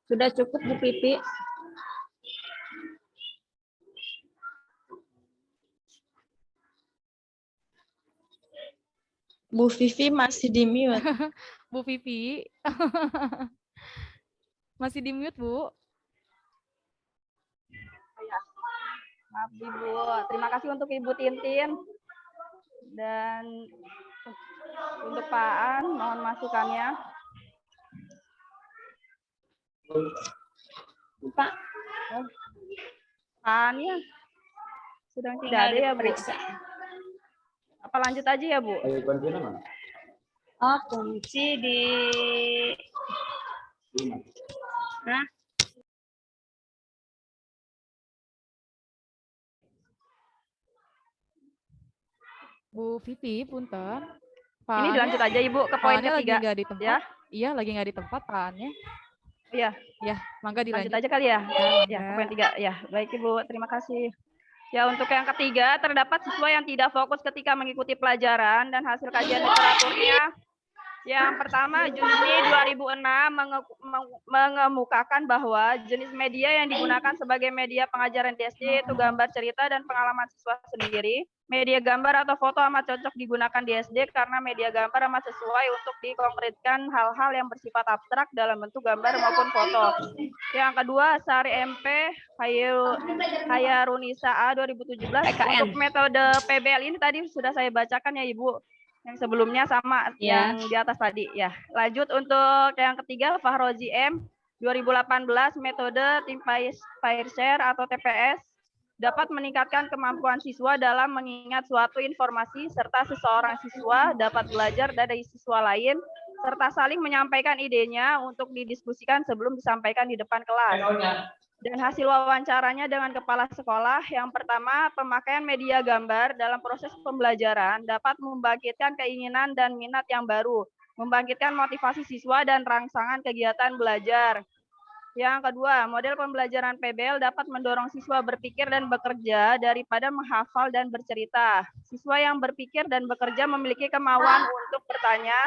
Sudah cukup Bu Pipi. Bu Vivi masih di mute. Bu Vivi. Masih di mute, Bu. Maaf Ibu. Terima kasih untuk Ibu Tintin. Dan untuk Pak An, mohon masukannya. Pak. Pak An ya. Sedang tidak ada ya Bu. Periksa. Apa lanjut aja ya Bu? Oh, kunci di... Nah, Bu Vivi, punten. Ini dilanjut aja Ibu ke poin Paannya lagi ketiga. nggak di tempat. Ya, Iya, lagi nggak di tempat paannya. iya. Ya, mangga Lanjut dilanjut. aja kali ya. Ya, Ya, ke mangga. poin 3. Ya, baik Ibu, terima kasih. Ya, untuk yang ketiga, terdapat siswa yang tidak fokus ketika mengikuti pelajaran dan hasil kajian literaturnya. Yang pertama, Juni 2006 mengemukakan bahwa jenis media yang digunakan sebagai media pengajaran di SD itu gambar cerita dan pengalaman siswa sendiri. Media gambar atau foto amat cocok digunakan di SD karena media gambar amat sesuai untuk dikonkretkan hal-hal yang bersifat abstrak dalam bentuk gambar maupun foto. Yang kedua, Sari MP Hayarunisa A 2017 PKN. untuk metode PBL ini tadi sudah saya bacakan ya Ibu. Yang sebelumnya sama Ya. yang di atas tadi ya. Lanjut untuk yang ketiga, Fahrozi M 2018 metode tim Fireshare atau TPS dapat meningkatkan kemampuan siswa dalam mengingat suatu informasi serta seseorang siswa dapat belajar dari siswa lain serta saling menyampaikan idenya untuk didiskusikan sebelum disampaikan di depan kelas. Dan hasil wawancaranya dengan kepala sekolah, yang pertama, pemakaian media gambar dalam proses pembelajaran dapat membangkitkan keinginan dan minat yang baru, membangkitkan motivasi siswa dan rangsangan kegiatan belajar. Yang kedua, model pembelajaran PBL dapat mendorong siswa berpikir dan bekerja daripada menghafal dan bercerita. Siswa yang berpikir dan bekerja memiliki kemauan untuk bertanya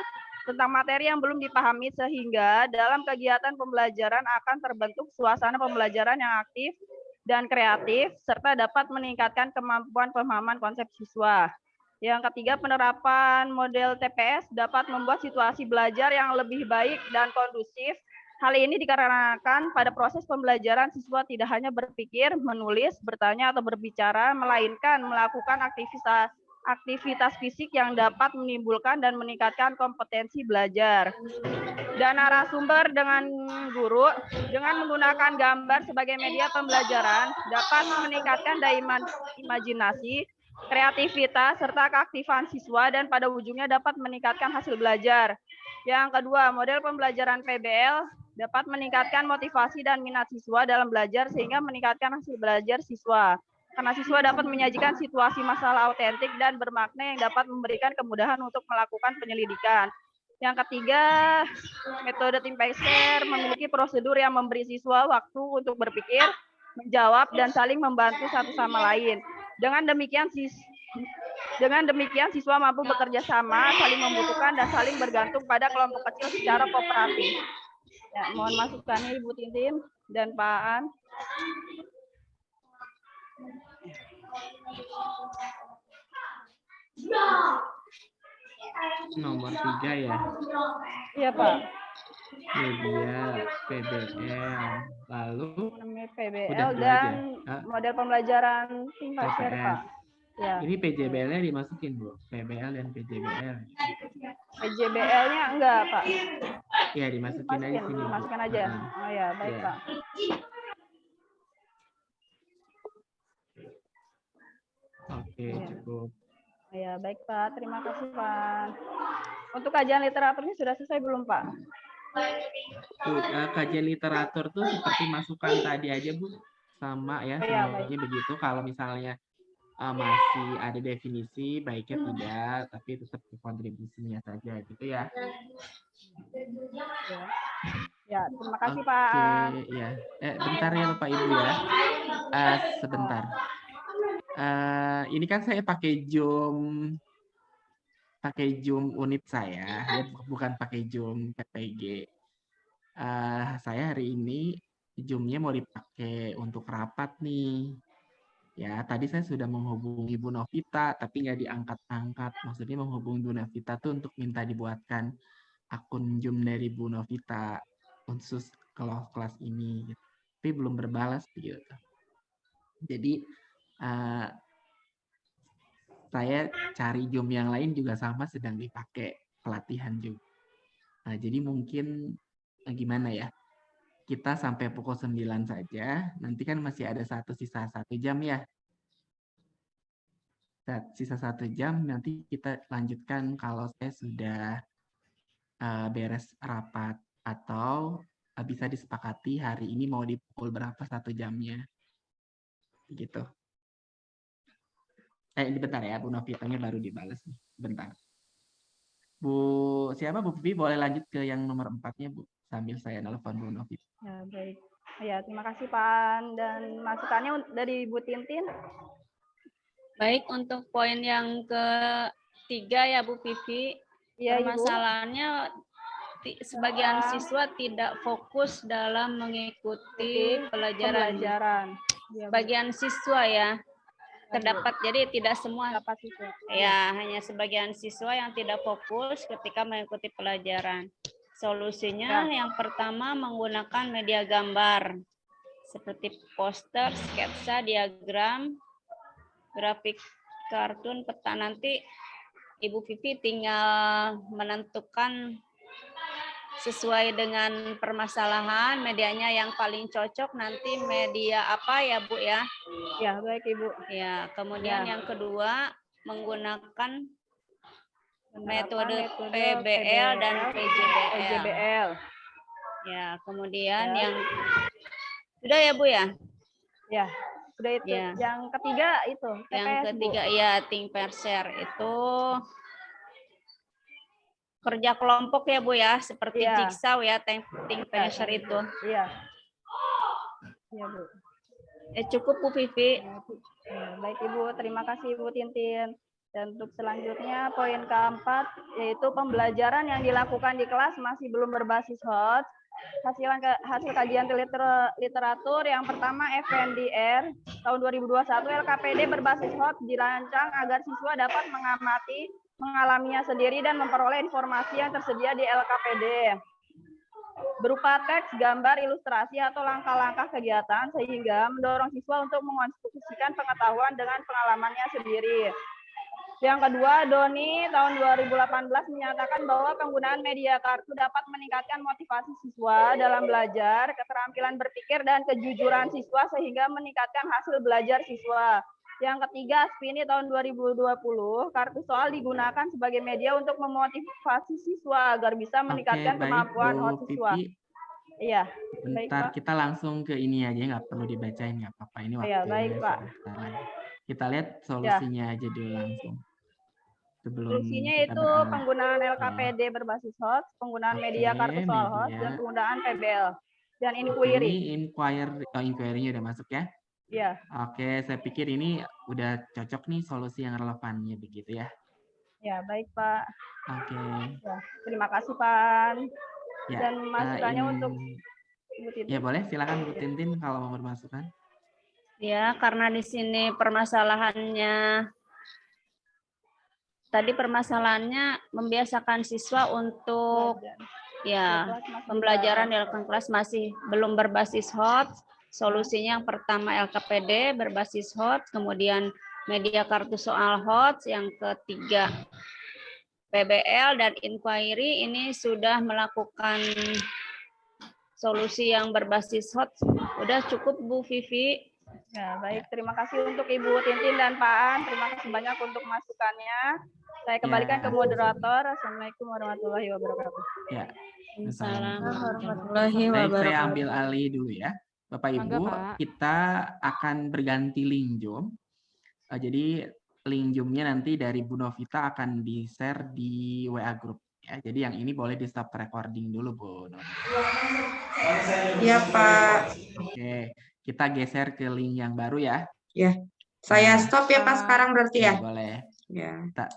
tentang materi yang belum dipahami sehingga dalam kegiatan pembelajaran akan terbentuk suasana pembelajaran yang aktif dan kreatif serta dapat meningkatkan kemampuan pemahaman konsep siswa. Yang ketiga, penerapan model TPS dapat membuat situasi belajar yang lebih baik dan kondusif. Hal ini dikarenakan pada proses pembelajaran siswa tidak hanya berpikir, menulis, bertanya atau berbicara, melainkan melakukan aktivitas fisik yang dapat menimbulkan dan meningkatkan kompetensi belajar. Dan narasumber dengan guru dengan menggunakan gambar sebagai media pembelajaran dapat meningkatkan daya imajinasi, kreativitas, serta keaktifan siswa dan pada ujungnya dapat meningkatkan hasil belajar. Yang kedua, model pembelajaran PBL dapat meningkatkan motivasi dan minat siswa dalam belajar sehingga meningkatkan hasil belajar siswa. Karena siswa dapat menyajikan situasi masalah autentik dan bermakna yang dapat memberikan kemudahan untuk melakukan penyelidikan. Yang ketiga, metode tim Fireshare memiliki prosedur yang memberi siswa waktu untuk berpikir, menjawab, dan saling membantu satu sama lain. Dengan demikian siswa mampu bekerja sama, saling membutuhkan, dan saling bergantung pada kelompok kecil secara kooperatif. Ya, mohon masukannya Ibu Tintin dan Pak Aan. Nomor 3 ya. Iya Pak. Media PBL. Lalu PBL udah dua dan aja. model pembelajaran tim Fireshare TPS. Pak. Ya. Ini PJBL-nya dimasukin, Bu. PBL dan PJBL. PJBL-nya enggak, Pak. Ya, dimasukin aja sini. Bu. Masukkan aja. Oh ya, baik, Ya. Pak. Oke, cukup. Ya, baik, Pak. Terima kasih, Pak. Untuk kajian literaturnya sudah selesai belum, Pak? Kajian literatur tuh seperti masukan tadi aja, Bu. Sama ya, semuanya begitu. Kalau misalnya masih ada definisi, baiknya tidak, tapi tetap kontribusinya saja gitu ya. Ya, terima kasih Pak. Oke, ya. Bentar ya Bapak Ibu ya. Sebentar. Ini kan saya pakai Zoom unit saya, ya, bukan pakai Zoom PPG. Saya hari ini Zoom-nya mau dipakai untuk rapat nih. Ya, tadi saya sudah menghubungi Bu Novita, tapi nggak diangkat-angkat. Maksudnya menghubungi Bu Novita tuh untuk minta dibuatkan akun Zoom dari Bu Novita khusus kelas ini. Tapi belum berbalas gitu. Jadi saya cari Zoom yang lain juga sama sedang dipakai pelatihan juga. Nah, jadi mungkin gimana ya? Kita sampai pukul 9 saja. Nanti kan masih ada sisa 1 jam ya. Sisa 1 jam nanti kita lanjutkan kalau saya sudah beres rapat atau bisa disepakati hari ini mau dipukul berapa 1 jamnya. Gitu. Bentar ya, Bu Novitanya baru dibalas nih. Bentar. Siapa Bu Vivi boleh lanjut ke yang nomor 4-nya Bu, sambil saya nelpon Bu Novita. Ya, baik. Ya, terima kasih Pak. Dan masukannya dari Bu Tintin. Baik, untuk poin yang ketiga ya Bu Vivi, Iya, Ibu. permasalahannya sebagian siswa tidak fokus dalam mengikuti pelajaran. Ya, Bu. Sebagian siswa ya terdapat, jadi tidak semua. Dapat siswa. Ya, hanya sebagian siswa yang tidak fokus ketika mengikuti pelajaran. Solusinya yang pertama menggunakan media gambar seperti poster, sketsa, diagram, grafik, kartun, peta. Nanti Ibu Vivi tinggal menentukan sesuai dengan permasalahan medianya yang paling cocok, nanti media apa ya Bu ya. Ya, baik Ibu. Ya, kemudian yang kedua menggunakan metode PBL dan PJBL. Ya, kemudian yang sudah ya Bu ya? Ya, sudah itu. Ya. Yang ketiga itu. Yang TPS, ketiga Bu. ya think pair share itu kerja kelompok ya Bu ya, seperti jigsaw ya, think pair share itu. Iya. Iya Bu. Cukup Bu Vivi. Ya, baik Ibu, terima kasih Bu Tintin. Dan untuk selanjutnya poin keempat yaitu pembelajaran yang dilakukan di kelas masih belum berbasis HOT. Hasil kajian literatur yang pertama FNDR tahun 2021 LKPD berbasis HOT dirancang agar siswa dapat mengalaminya sendiri dan memperoleh informasi yang tersedia di LKPD berupa teks, gambar, ilustrasi atau langkah-langkah kegiatan sehingga mendorong siswa untuk mengonstruksikan pengetahuan dengan pengalamannya sendiri. Yang kedua, Doni tahun 2018 menyatakan bahwa penggunaan media kartu dapat meningkatkan motivasi siswa dalam belajar, keterampilan berpikir, dan kejujuran siswa sehingga meningkatkan hasil belajar siswa. Yang ketiga, Spini tahun 2020, kartu soal digunakan sebagai media untuk memotivasi siswa agar bisa meningkatkan kemampuan siswa. Iya. Bentar, kita langsung ke ini aja, nggak perlu dibacain, nggak apa-apa. Ini waktunya. Iya, baik Pak. Kita lihat solusinya aja dulu langsung. Solusinya itu penggunaan LKPD berbasis HOT, penggunaan media kartu soal HOT, dan penggunaan PBL. Dan inquiry. Ini inquiry-nya udah masuk ya? Iya. Oke, saya pikir ini udah cocok nih solusi yang relevannya begitu ya. Ya, baik Pak. Oke. Ya, terima kasih Pak. Ya, dan masukannya untuk Bu Tintin. Ya boleh, silakan Bu Tintin kalau mau bermasukan. Ya, karena di sini permasalahannya membiasakan siswa untuk pembelajaran dilakukan kelas masih belum berbasis HOT. Solusinya yang pertama LKPD berbasis HOT, kemudian media kartu soal HOT, yang ketiga PBL dan inquiry. Ini sudah melakukan solusi yang berbasis HOT. Udah cukup Bu Vivi. Ya, baik. Terima kasih untuk Ibu Tintin dan Pak An. Terima kasih banyak untuk masukannya. Saya kembalikan ke moderator. Assalamualaikum warahmatullahi wabarakatuh. Ya. Assalamualaikum warahmatullahi Baik, wabarakatuh. saya ambil alih dulu ya. Bapak Ibu, kita akan berganti link Zoom. Jadi link Zoom-nya nanti dari Bu Novita akan di-share di WA Group. Ya, jadi yang ini boleh di-stop recording dulu, Bu Novita. Iya, Pak. Oke, kita geser ke link yang baru ya. Ya, saya stop ya Pak sekarang berarti ya? Boleh. Ya.